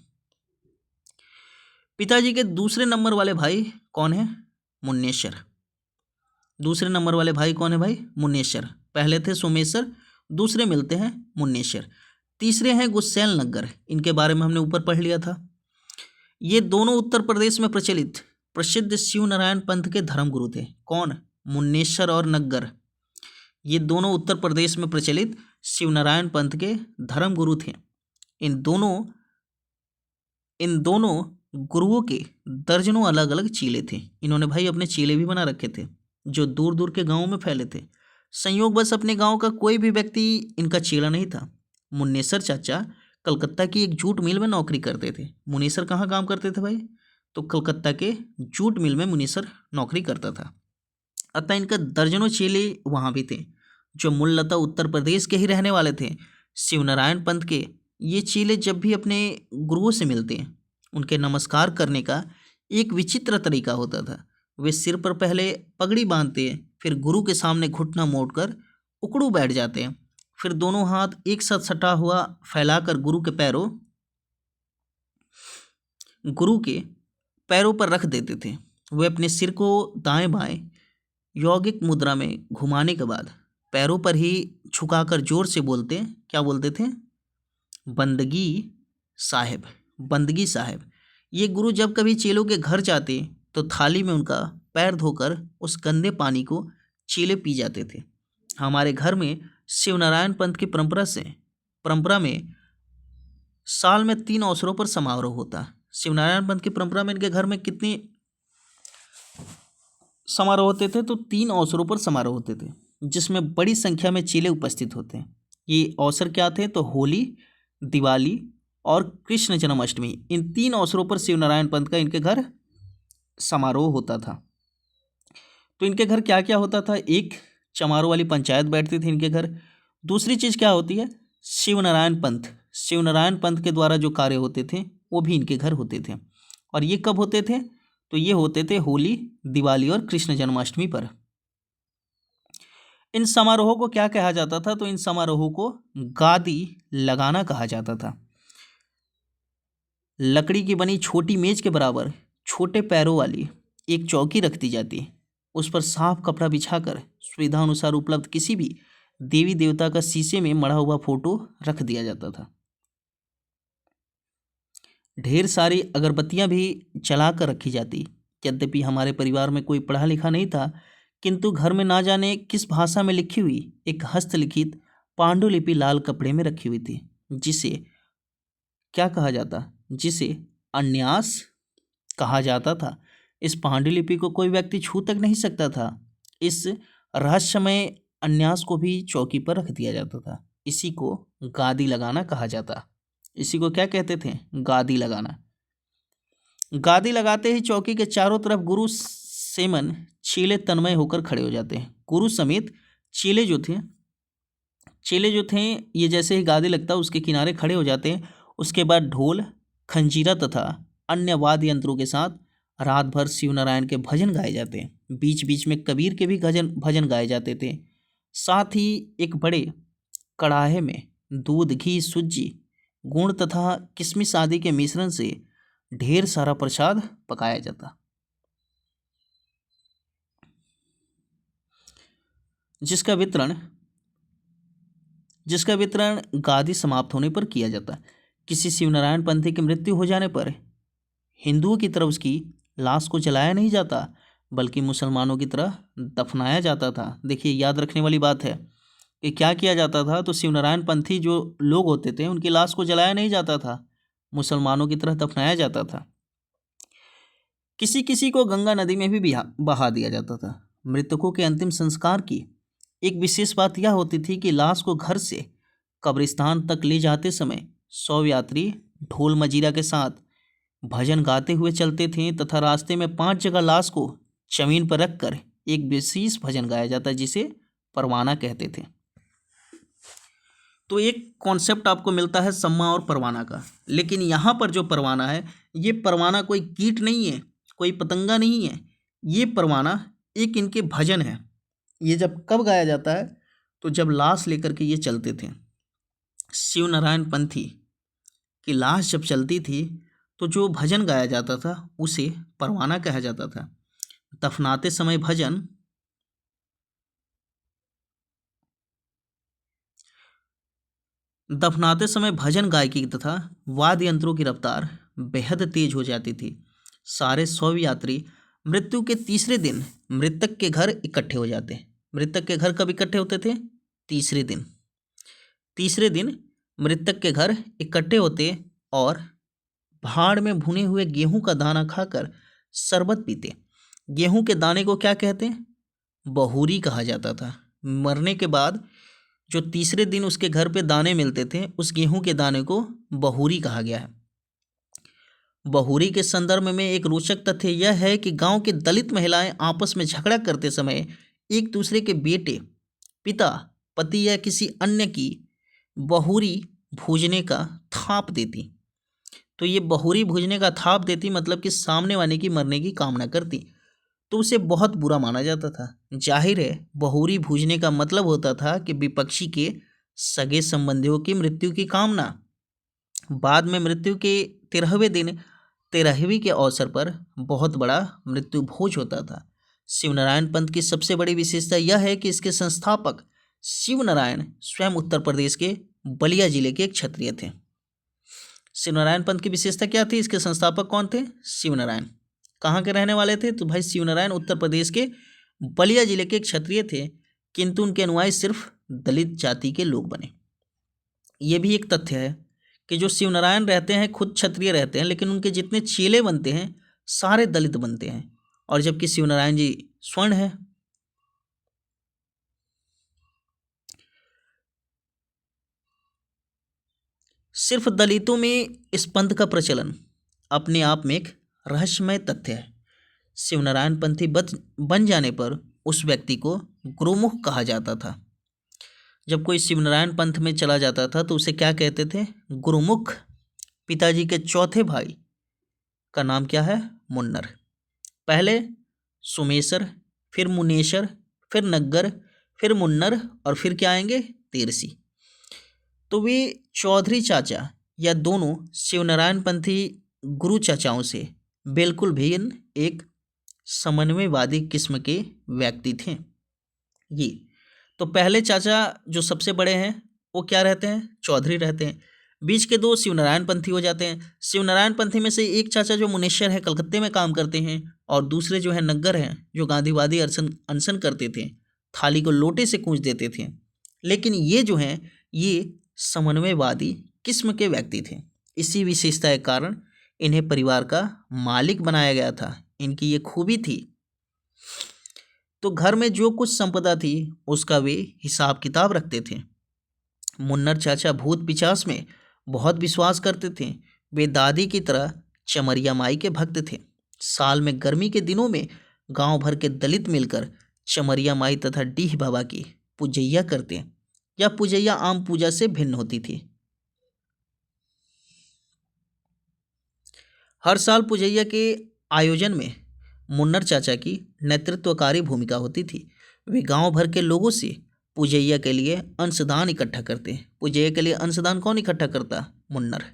पिताजी के दूसरे नंबर वाले भाई कौन है? मुन्नेश्वर। दूसरे नंबर वाले भाई कौन है भाई? मुन्नेश्वर। पहले थे सोमेश्वर, दूसरे मिलते हैं मुन्नेश्वर। तीसरे हैं गुस्सैल नग्गर, इनके बारे में हमने ऊपर पढ़ लिया था। ये दोनों उत्तर प्रदेश में प्रचलित प्रसिद्ध शिव नारायण पंथ के धर्मगुरु थे। कौन? मुन्नेश्वर और नग्गर। ये दोनों उत्तर प्रदेश में प्रचलित शिव नारायण पंथ के धर्मगुरु थे। इन दोनों गुरुओं के दर्जनों अलग अलग चेले थे। इन्होंने भाई अपने चेले भी बना रखे थे जो दूर दूर के गांवों में फैले थे। संयोग बस अपने गांव का कोई भी व्यक्ति इनका चेला नहीं था। मुन्नेश्वर चाचा कलकत्ता की एक जूट मिल में नौकरी करते थे। मुन्नेश्वर कहाँ काम करते थे भाई? तो कलकत्ता के जूट मिल में मुन्नेश्वर नौकरी करता था। अतः इनका दर्जनों चेले वहाँ भी थे जो मूलतः उत्तर प्रदेश के ही रहने वाले थे। शिव नारायण पंथ के ये चेले जब भी अपने गुरुओं से मिलते हैं उनके नमस्कार करने का एक विचित्र तरीका होता था। वे सिर पर पहले पगड़ी बांधते हैं, फिर गुरु के सामने घुटना मोड़कर उकड़ू बैठ जाते हैं, फिर दोनों हाथ एक साथ सटा हुआ फैलाकर गुरु के पैरों पर रख देते थे। वे अपने सिर को दाएं बाएं यौगिक मुद्रा में घुमाने के बाद पैरों पर ही झुकाकर जोर से बोलते हैं। क्या बोलते थे? बंदगी साहेब, बंदगी साहेब। ये गुरु जब कभी चेलों के घर जाते तो थाली में उनका पैर धोकर उस गंदे पानी को चेले पी जाते थे। हमारे घर में शिव नारायण पंथ की परंपरा में साल में 3 अवसरों पर समारोह होता। शिव नारायण पंथ की परंपरा में इनके घर में कितने समारोह होते थे? तो 3 अवसरों पर समारोह होते थे जिसमें बड़ी संख्या में चेले उपस्थित होते हैं। ये अवसर क्या थे? तो होली, दिवाली और कृष्ण जन्माष्टमी। इन 3 अवसरों पर शिव नारायण पंथ का इनके घर समारोह होता था। तो इनके घर क्या क्या होता था? एक, चमारों वाली पंचायत बैठती थी इनके घर। दूसरी चीज़ क्या होती है? शिव नारायण पंथ के द्वारा जो कार्य होते थे वो भी इनके घर होते थे। और ये कब होते थे? तो ये होते थे होली, दिवाली और कृष्ण जन्माष्टमी पर। इन समारोहों को क्या कहा जाता था? तो इन समारोहों को गादी लगाना कहा जाता था। लकड़ी की बनी छोटी मेज के बराबर छोटे पैरों वाली एक चौकी रख दी जाती। उस पर साफ कपड़ा बिछाकर सुविधा अनुसार उपलब्ध किसी भी देवी देवता का शीशे में मढ़ा हुआ फोटो रख दिया जाता था। ढेर सारी अगरबत्तियां भी जलाकर रखी जाती। यद्यपि हमारे परिवार में कोई पढ़ा लिखा नहीं था, किंतु घर में ना जाने किस भाषा में लिखी हुई एक हस्तलिखित पांडुलिपि लाल कपड़े में रखी हुई थी, जिसे क्या कहा जाता? जिसे अन्यास कहा जाता था। इस पांडुलिपि को कोई व्यक्ति छू तक नहीं सकता था। इस रहस्यमय अन्यास को भी चौकी पर रख दिया जाता था। इसी को गादी लगाना कहा जाता। इसी को क्या कहते थे? गादी लगाना। गादी लगाते ही चौकी के चारों तरफ गुरु सेमन चेले तन्मय होकर खड़े हो जाते हैं। गुरु समेत चेले जो थे ये जैसे ही गादी लगता उसके किनारे खड़े हो जाते हैं। उसके बाद ढोल, खंजीरा तथा अन्य वाद्य यंत्रों के साथ रात भर शिव नारायण के भजन गाए जाते हैं। बीच बीच में कबीर के भी भजन गाए जाते थे। साथ ही एक बड़े कड़ाहे में दूध, घी, सूजी, गुड़ तथा किशमिश आदि के मिश्रण से ढेर सारा प्रसाद पकाया जाता, जिसका वितरण गादी समाप्त होने पर किया जाता। किसी शिवनारायण पंथी की मृत्यु हो जाने पर हिंदुओं की तरह उसकी लाश को जलाया नहीं जाता, बल्कि मुसलमानों की तरह दफनाया जाता था। देखिए, याद रखने वाली बात है कि क्या किया जाता था। तो शिवनारायण पंथी जो लोग होते थे उनकी लाश को जलाया नहीं जाता था, मुसलमानों की तरह दफनाया जाता था। किसी किसी को गंगा नदी में भी बहा दिया जाता था। मृतकों के अंतिम संस्कार की एक विशेष बात यह होती थी कि लाश को घर से कब्रिस्तान तक ले जाते समय 100 यात्री ढोल मजीरा के साथ भजन गाते हुए चलते थे तथा रास्ते में 5 जगह लाश को जमीन पर रखकर एक विशेष भजन गाया जाता जिसे परवाना कहते थे। तो एक कॉन्सेप्ट आपको मिलता है सम्मा और परवाना का। लेकिन यहाँ पर जो परवाना है, ये परवाना कोई कीट नहीं है, कोई पतंगा नहीं है। ये परवाना एक इनके भजन है। ये जब कब गाया जाता है? तो जब लाश लेकर के ये चलते थे। शिव नारायण पंथी की लाश जब चलती थी तो जो भजन गाया जाता था उसे परवाना कहा जाता था। दफनाते समय भजन गायकी तथा वाद्य यंत्रों की रफ्तार बेहद तेज हो जाती थी। सारे 100 यात्री मृत्यु के तीसरे दिन मृतक के घर इकट्ठे हो जाते। मृतक के घर कब इकट्ठे होते थे? तीसरे दिन मृतक के घर इकट्ठे होते और भाड़ में भुने हुए गेहूं का दाना खाकर शरबत पीते। गेहूं के दाने को क्या कहते हैं? बहुरी कहा जाता था। मरने के बाद जो तीसरे दिन उसके घर पे दाने मिलते थे, उस गेहूं के दाने को बहुरी कहा गया है। बहुरी के संदर्भ में एक रोचक तथ्य यह है कि गांव के दलित महिलाएं आपस में झगड़ा करते समय एक दूसरे के बेटे, पिता, पति या किसी अन्य की बहुरी भूजने का थाप देती। तो ये बहुरी भूजने का थाप देती मतलब कि सामने वाले की मरने की कामना करती, तो उसे बहुत बुरा माना जाता था। जाहिर है, बहुरी भूजने का मतलब होता था कि विपक्षी के सगे संबंधियों की मृत्यु की कामना। बाद में मृत्यु के 13वें दिन 13वीं के अवसर पर बहुत बड़ा मृत्यु भोज होता था। शिवनारायण पंथ की सबसे बड़ी विशेषता यह है कि इसके संस्थापक शिवनारायण स्वयं उत्तर प्रदेश के बलिया जिले के एक क्षत्रिय थे। शिवनारायण पंथ की विशेषता क्या थी? इसके संस्थापक कौन थे? शिवनारायण। कहाँ के रहने वाले थे? तो भाई शिवनारायण उत्तर प्रदेश के बलिया जिले के एक क्षत्रिय थे, किंतु उनके अनुयायी सिर्फ दलित जाति के लोग बने। ये भी एक तथ्य है कि जो शिवनारायण रहते हैं खुद क्षत्रिय रहते हैं, लेकिन उनके जितने चेले बनते हैं सारे दलित बनते हैं, और जबकि शिवनारायण जी स्वर्ण है। सिर्फ दलितों में इस पंथ का प्रचलन अपने आप में एक रहस्यमय तथ्य है। शिवनारायण पंथी बन जाने पर उस व्यक्ति को गुरुमुख कहा जाता था। जब कोई शिवनारायण पंथ में चला जाता था तो उसे क्या कहते थे? गुरुमुख। पिताजी के चौथे भाई का नाम क्या है? मुन्नर। पहले सुमेसर, फिर मुनेशर, फिर नग्गर, फिर मुन्नर और फिर क्या आएंगे? तेरसी। तो वे चौधरी चाचा या दोनों शिवनारायण पंथी गुरु चाचाओं से बिल्कुल भिन्न एक समन्वयवादी किस्म के व्यक्ति थे। ये तो पहले चाचा जो सबसे बड़े हैं वो क्या रहते हैं? चौधरी रहते हैं। बीच के दो शिवनारायण पंथी हो जाते हैं। शिवनारायण पंथी में से एक चाचा जो मुनेश्वर है, कलकत्ते में काम करते हैं, और दूसरे जो है नग्गर हैं, जो गांधीवादी अनशन करते थे, थाली को लोटे से कूंज देते थे। लेकिन ये जो हैं ये समन्वयवादी किस्म के व्यक्ति थे। इसी विशेषता के कारण इन्हें परिवार का मालिक बनाया गया था। इनकी ये खूबी थी। तो घर में जो कुछ संपदा थी उसका वे हिसाब किताब रखते थे। मुन्नर चाचा भूत पिचास में बहुत विश्वास करते थे। वे दादी की तरह चमरिया माई के भक्त थे। साल में गर्मी के दिनों में गांव भर के दलित मिलकर चमरिया माई तथा डीह बाबा की पूजैया करते। यह पूजैया आम पूजा से भिन्न होती थी। हर साल पूजैया के आयोजन में मुन्नर चाचा की नेतृत्वकारी भूमिका होती थी। वे गांव भर के लोगों से पूजैया के लिए अंशदान इकट्ठा करते। पूजैया के लिए अंशदान कौन इकट्ठा करता? मुन्नर।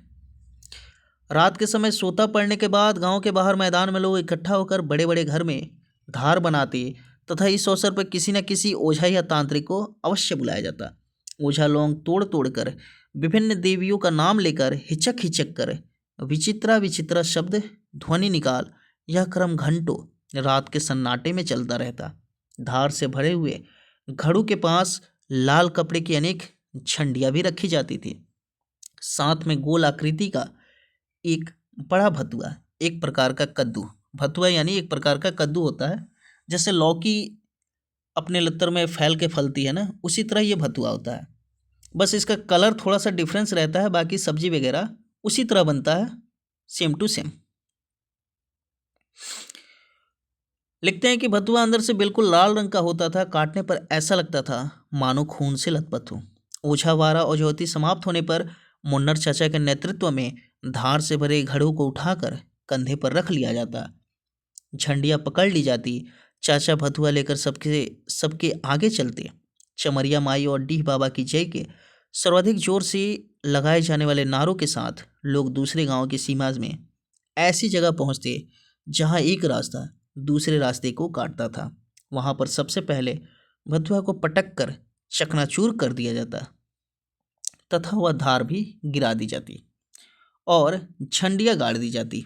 रात के समय सोता पड़ने के बाद गांव के बाहर मैदान में लोग इकट्ठा होकर बड़े बड़े घर में धार बनाते तथा इस अवसर पर किसी न किसी ओझा या तांत्रिक को अवश्य बुलाया जाता। ओझा लोग तोड़ तोड़ कर विभिन्न देवियों का नाम लेकर हिचक हिचक कर विचित्रा विचित्रा शब्द ध्वनि निकाल यह क्रम घंटों रात के सन्नाटे में चलता रहता। धार से भरे हुए घड़ू के पास लाल कपड़े की अनेक झंडियाँ भी रखी जाती थी। साथ में गोल आकृति का एक बड़ा भतुआ, एक प्रकार का कद्दू। भतुआ यानी एक प्रकार का कद्दू होता है, जैसे लौकी अपने लत्तर में फैल के फलती है ना, उसी तरह ये भतुआ होता है। बस इसका कलर थोड़ा सा डिफरेंस रहता है, बाकी सब्जी वगैरह उसी तरह बनता है, सेम टू सेम। लिखते हैं कि भतुआ अंदर से बिल्कुल लाल रंग का होता था। काटने पर ऐसा लगता था मानो खून से लथपथ हो। ओझा वारा और ज्योति समाप्त होने पर मुन्नर चाचा के नेतृत्व में धार से भरे घड़ों को उठाकर कंधे पर रख लिया जाता। झंडियाँ पकड़ ली जाती। चाचा भतुआ लेकर सबके सबके आगे चलते। चमरिया माई और डीह बाबा की जय के सर्वाधिक जोर से लगाए जाने वाले नारों के साथ लोग दूसरे गांव की सीमा में ऐसी जगह पहुंचते जहां एक रास्ता दूसरे रास्ते को काटता था। वहां पर सबसे पहले भतुआ को पटक कर चकनाचूर कर दिया जाता तथा वह धार भी गिरा दी जाती और झंडियाँ गाड़ दी जाती।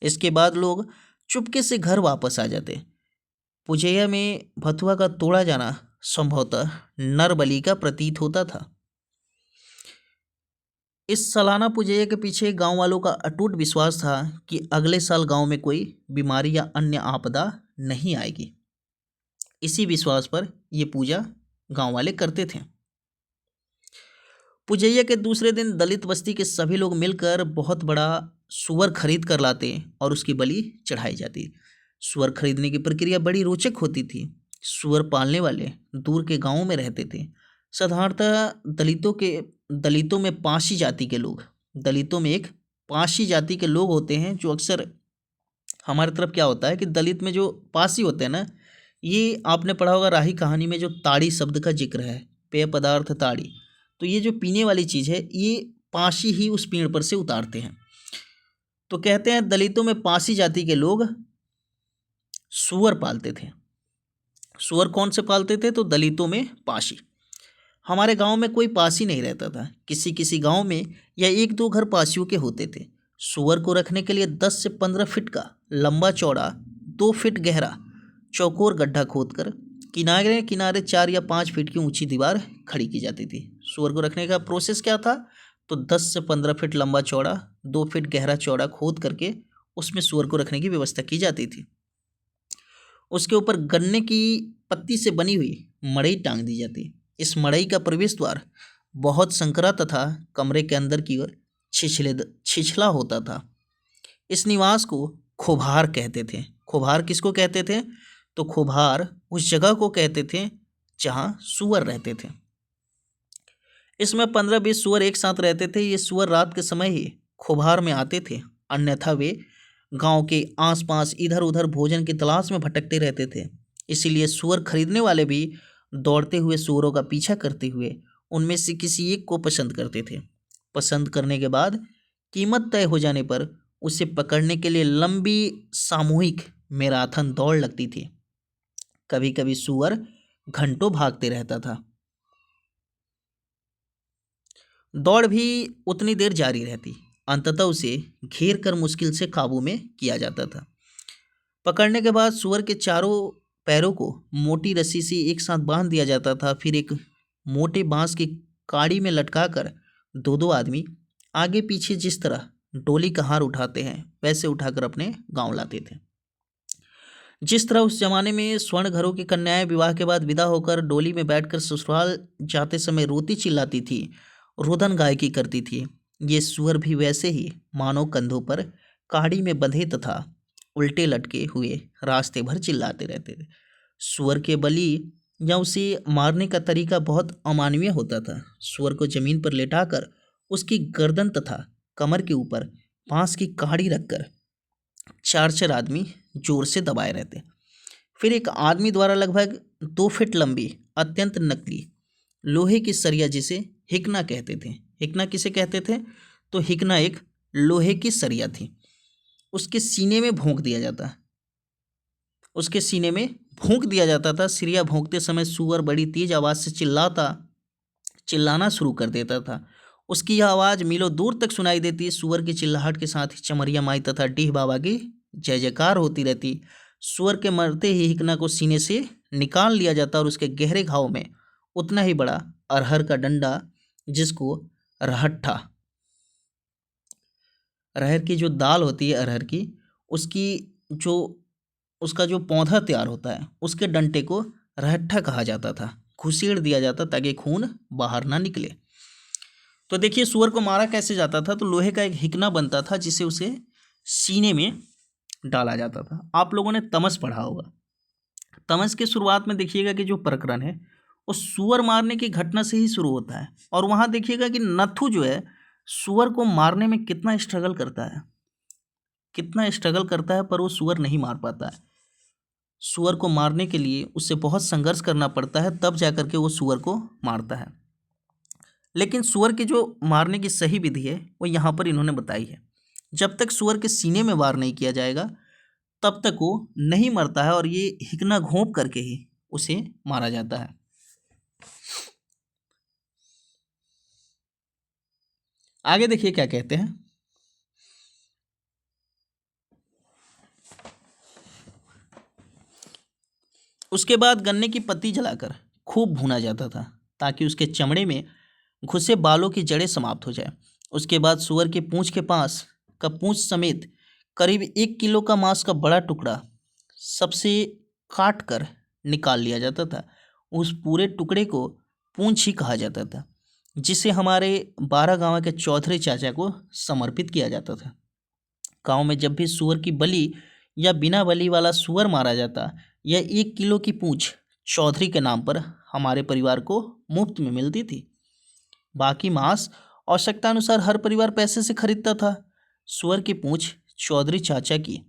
इसके बाद लोग चुपके से घर वापस आ जाते। पूजैया में भतुआ का तोड़ा जाना संभवतः नरबलि का प्रतीत होता था। इस सालाना पूजैया के पीछे गांव वालों का अटूट विश्वास था कि अगले साल गांव में कोई बीमारी या अन्य आपदा नहीं आएगी। इसी विश्वास पर यह पूजा गांव वाले करते थे। पूजैया के दूसरे दिन दलित बस्ती के सभी लोग मिलकर बहुत बड़ा सूअर खरीद कर लाते और उसकी बलि चढ़ाई जाती। सूअर खरीदने की प्रक्रिया बड़ी रोचक होती थी। सूअर पालने वाले दूर के गांवों में रहते थे। साधारणतः दलितों में पांशी जाति के लोग, दलितों में एक पांशी जाति के लोग होते हैं, जो अक्सर हमारी तरफ क्या होता है कि दलित में जो पासी होते हैं ना, ये आपने पढ़ा होगा राही कहानी में जो ताड़ी शब्द का जिक्र है, पेय पदार्थ ताड़ी, तो ये जो पीने वाली चीज़ है ये पांशी ही उस पेड़ पर से उतारते हैं। तो कहते हैं दलितों में पासी जाति के लोग सूअर पालते थे। सूअर कौन से पालते थे? तो दलितों में पासी। हमारे गांव में कोई पासी नहीं रहता था। किसी किसी गांव में या एक दो घर पासियों के होते थे। सूअर को रखने के लिए 10 से 15 फीट का लंबा चौड़ा 2 फीट गहरा चौकोर गड्ढा खोदकर किनारे किनारे 4 या 5 फीट की ऊंची दीवार खड़ी की जाती थी। सूअर को रखने का प्रोसेस क्या था? तो 10 से 15 फीट लंबा चौड़ा 2 फीट गहरा चौड़ा खोद करके उसमें सूअर को रखने की व्यवस्था की जाती थी। उसके ऊपर गन्ने की पत्ती से बनी हुई मड़ई टांग दी जाती। इस मड़ई का प्रवेश द्वार बहुत संकरा तथा कमरे के अंदर की ओर छिछला होता था। इस निवास को खोभार कहते थे। खोभार किसको कहते थे? तो खोभार उस जगह को कहते थे जहां सूअर रहते थे। इसमें 15-20 सूअर एक साथ रहते थे। ये सूअर रात के समय ही खोभार में आते थे, अन्यथा वे गांव के आसपास इधर उधर भोजन की तलाश में भटकते रहते थे। इसीलिए सूअर खरीदने वाले भी दौड़ते हुए सूअरों का पीछा करते हुए उनमें से किसी एक को पसंद करते थे। पसंद करने के बाद कीमत तय हो जाने पर उसे पकड़ने के लिए लंबी सामूहिक मैराथन दौड़ लगती थी। कभी कभी सूअर घंटों भागते रहता था। दौड़ भी उतनी देर जारी रहती। अंततः उसे घेर कर मुश्किल से काबू में किया जाता था। पकड़ने के बाद सूअर के चारों पैरों को मोटी रस्सी से एक साथ बांध दिया जाता था। फिर एक मोटे बांस की काड़ी में लटकाकर 2-2 आदमी आगे पीछे जिस तरह डोली का हार उठाते हैं वैसे उठाकर अपने गांव लाते थे। जिस तरह उस जमाने में स्वर्ण घरों की कन्याएं विवाह के बाद विदा होकर डोली में बैठकर ससुराल जाते समय रोती चिल्लाती थी, रुदन गायकी करती थी। ये सूअर भी वैसे ही मानव कंधों पर काड़ी में बंधे तथा उल्टे लटके हुए रास्ते भर चिल्लाते रहते थे। सूअर के बलि या उसे मारने का तरीका बहुत अमानवीय होता था। सूअर को जमीन पर लेटाकर उसकी गर्दन तथा कमर के ऊपर बांस की काड़ी रखकर चार चार आदमी जोर से दबाए रहते। फिर एक आदमी द्वारा लगभग 2 फीट लंबी अत्यंत नकली लोहे की सरिया, जिसे हिकना कहते थे। हिकना किसे कहते थे? तो हिकना एक लोहे की सरिया थी, उसके सीने में भोंक दिया जाता। उसके सीने में भोंक दिया जाता था। सिरिया भोंकते समय सूअर बड़ी तेज आवाज से चिल्लाना शुरू कर देता था। उसकी यह आवाज़ मीलों दूर तक सुनाई देती। सूअर की चिल्लाहट के साथ ही चमरिया माई तथा डीह बाबा की जय जयकार होती रहती। सूअर के मरते ही हिकना को सीने से निकाल लिया जाता और उसके गहरे घाव में उतना ही बड़ा अरहर का डंडा, जिसको रहट्ठा, अरहर की जो दाल होती है अरहर की, उसकी जो उसका जो पौधा तैयार होता है, उसके डंटे को रहट्ठा कहा जाता था। घुसेड़ दिया जाता ताकि खून बाहर ना निकले। तो देखिए सूअर को मारा कैसे जाता था। तो लोहे का एक हिकना बनता था जिसे उसे सीने में डाला जाता था। आप लोगों ने तमस पढ़ा होगा। तमस के शुरुआत में देखिएगा कि जो प्रकरण है वो सूअर मारने की घटना से ही शुरू होता है। और वहाँ देखिएगा कि नथु जो है सूअर को मारने में कितना स्ट्रगल करता है, पर वो सूअर नहीं मार पाता है। सूअर को मारने के लिए उसे बहुत संघर्ष करना पड़ता है, तब जाकर के वो सूअर को मारता है। लेकिन सूअर के जो मारने की सही विधि है वो यहाँ पर इन्होंने बताई है। जब तक सूअर के सीने में वार नहीं किया जाएगा तब तक वो नहीं मरता है, और ये हिकना घोंप करके ही उसे मारा जाता है। आगे देखिए क्या कहते हैं। उसके बाद गन्ने की पत्ती जलाकर खूब भूना जाता था ताकि उसके चमड़े में घुसे बालों की जड़ें समाप्त हो जाए। उसके बाद सूअर के पूंछ के पास का पूंछ समेत करीब 1 किलो का मांस का बड़ा टुकड़ा सबसे काट कर निकाल लिया जाता था। उस पूरे टुकड़े को पूंछ ही कहा जाता था, जिसे हमारे 12 गांव के चौधरी चाचा को समर्पित किया जाता था। गांव में जब भी सूअर की बलि या बिना बलि वाला सूअर मारा जाता, यह 1 किलो की पूंछ चौधरी के नाम पर हमारे परिवार को मुफ्त में मिलती थी। बाकी मांस आवश्यकता अनुसार हर परिवार पैसे से खरीदता था। सूअर की पूंछ चौधरी चाचा की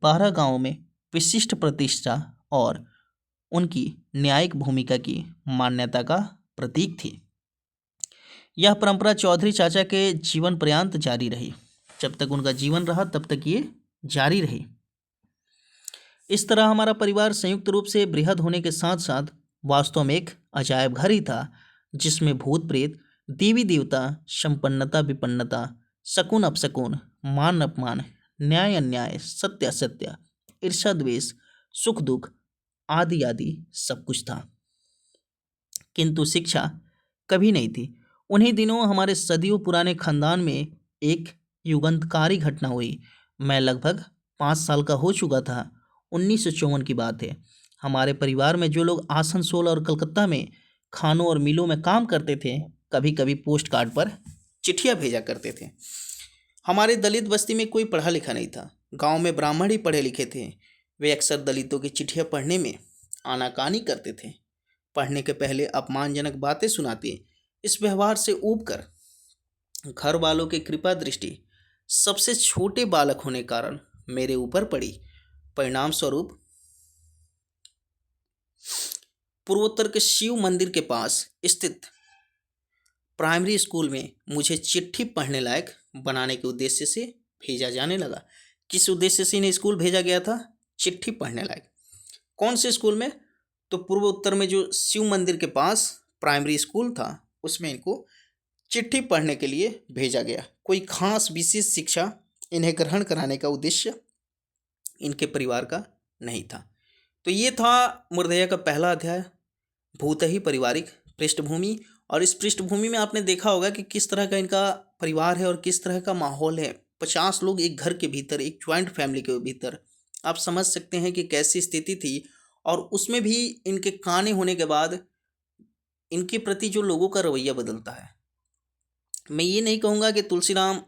12 गांवों में विशिष्ट प्रतिष्ठा और उनकी न्यायिक भूमिका की मान्यता का प्रतीक थी। यह परंपरा चौधरी चाचा के जीवन पर्यंत जारी रही। जब तक उनका जीवन रहा तब तक ये जारी रही। इस तरह हमारा परिवार संयुक्त रूप से बृहद होने के साथ साथ वास्तव में एक अजायब घर ही था, जिसमें भूत प्रेत, देवी देवता, संपन्नता विपन्नता, शकुन अपशकुन, मान अपमान, न्याय अन्याय, सत्य असत्य, ईर्षा द्वेष, सुख दुख आदि आदि सब कुछ था। किंतु शिक्षा कभी नहीं थी। उन्हीं दिनों हमारे सदियों पुराने खानदान में एक युगांतकारी घटना हुई। मैं लगभग 5 साल का हो चुका था। 1954 की बात है। हमारे परिवार में जो लोग आसनसोल और कलकत्ता में खानों और मिलों में काम करते थे, कभी कभी पोस्ट कार्ड पर चिट्ठियाँ भेजा करते थे। हमारे दलित बस्ती में कोई पढ़ा लिखा नहीं था। गांव में ब्राह्मण ही पढ़े लिखे थे। वे अक्सर दलितों की चिट्ठियाँ पढ़ने में आनाकानी करते थे। पढ़ने के पहले अपमानजनक बातें सुनाते। इस व्यवहार से ऊब कर घर वालों की कृपा दृष्टि सबसे छोटे बालक होने कारण मेरे ऊपर पड़ी। परिणाम स्वरूप पूर्वोत्तर के शिव मंदिर के पास स्थित प्राइमरी स्कूल में मुझे चिट्ठी पढ़ने लायक बनाने के उद्देश्य से भेजा जाने लगा। किस उद्देश्य से इन्हें स्कूल भेजा गया था? चिट्ठी पढ़ने लायक। कौन से स्कूल में? तो पूर्व उत्तर में जो शिव मंदिर के पास प्राइमरी स्कूल था, उसमें इनको चिट्ठी पढ़ने के लिए भेजा गया। कोई खास विशेष शिक्षा इन्हें ग्रहण कराने का उद्देश्य इनके परिवार का नहीं था। तो ये था मुर्दया का पहला अध्याय, भूत ही पारिवारिक पृष्ठभूमि। और इस पृष्ठभूमि में आपने देखा होगा कि किस तरह का इनका परिवार है और किस तरह का माहौल है। 50 लोग एक घर के भीतर, एक ज्वाइंट फैमिली के भीतर, आप समझ सकते हैं कि कैसी स्थिति थी। और उसमें भी इनके काने होने के बाद इनके प्रति जो लोगों का रवैया बदलता है, मैं ये नहीं कहूँगा कि तुलसीराम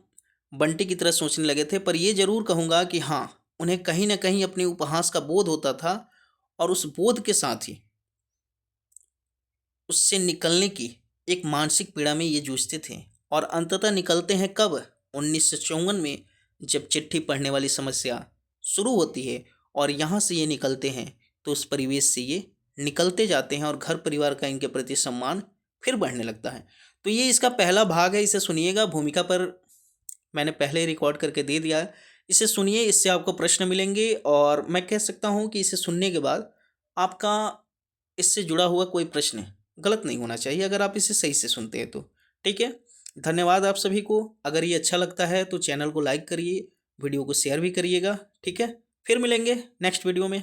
बंटी की तरह सोचने लगे थे, पर ये ज़रूर कहूँगा कि हाँ, उन्हें कहीं न कहीं अपने उपहास का बोध होता था और उस बोध के साथ ही उससे निकलने की एक मानसिक पीड़ा में ये जूझते थे। और अंततः निकलते हैं कब? 1954 में, जब चिट्ठी पढ़ने वाली समस्या शुरू होती है और यहाँ से ये निकलते हैं, तो उस परिवेश से ये निकलते जाते हैं और घर परिवार का इनके प्रति सम्मान फिर बढ़ने लगता है। तो ये इसका पहला भाग है, इसे सुनिएगा। भूमिका पर मैंने पहले ही रिकॉर्ड करके दे दिया है, इसे सुनिए, इससे आपको प्रश्न मिलेंगे और मैं कह सकता हूँ कि इसे सुनने के बाद आपका इससे जुड़ा हुआ कोई प्रश्न गलत नहीं होना चाहिए, अगर आप इसे सही से सुनते हैं तो। ठीक है, धन्यवाद आप सभी को। अगर ये अच्छा लगता है तो चैनल को लाइक करिए, वीडियो को शेयर भी करिएगा। ठीक है, फिर मिलेंगे नेक्स्ट वीडियो में।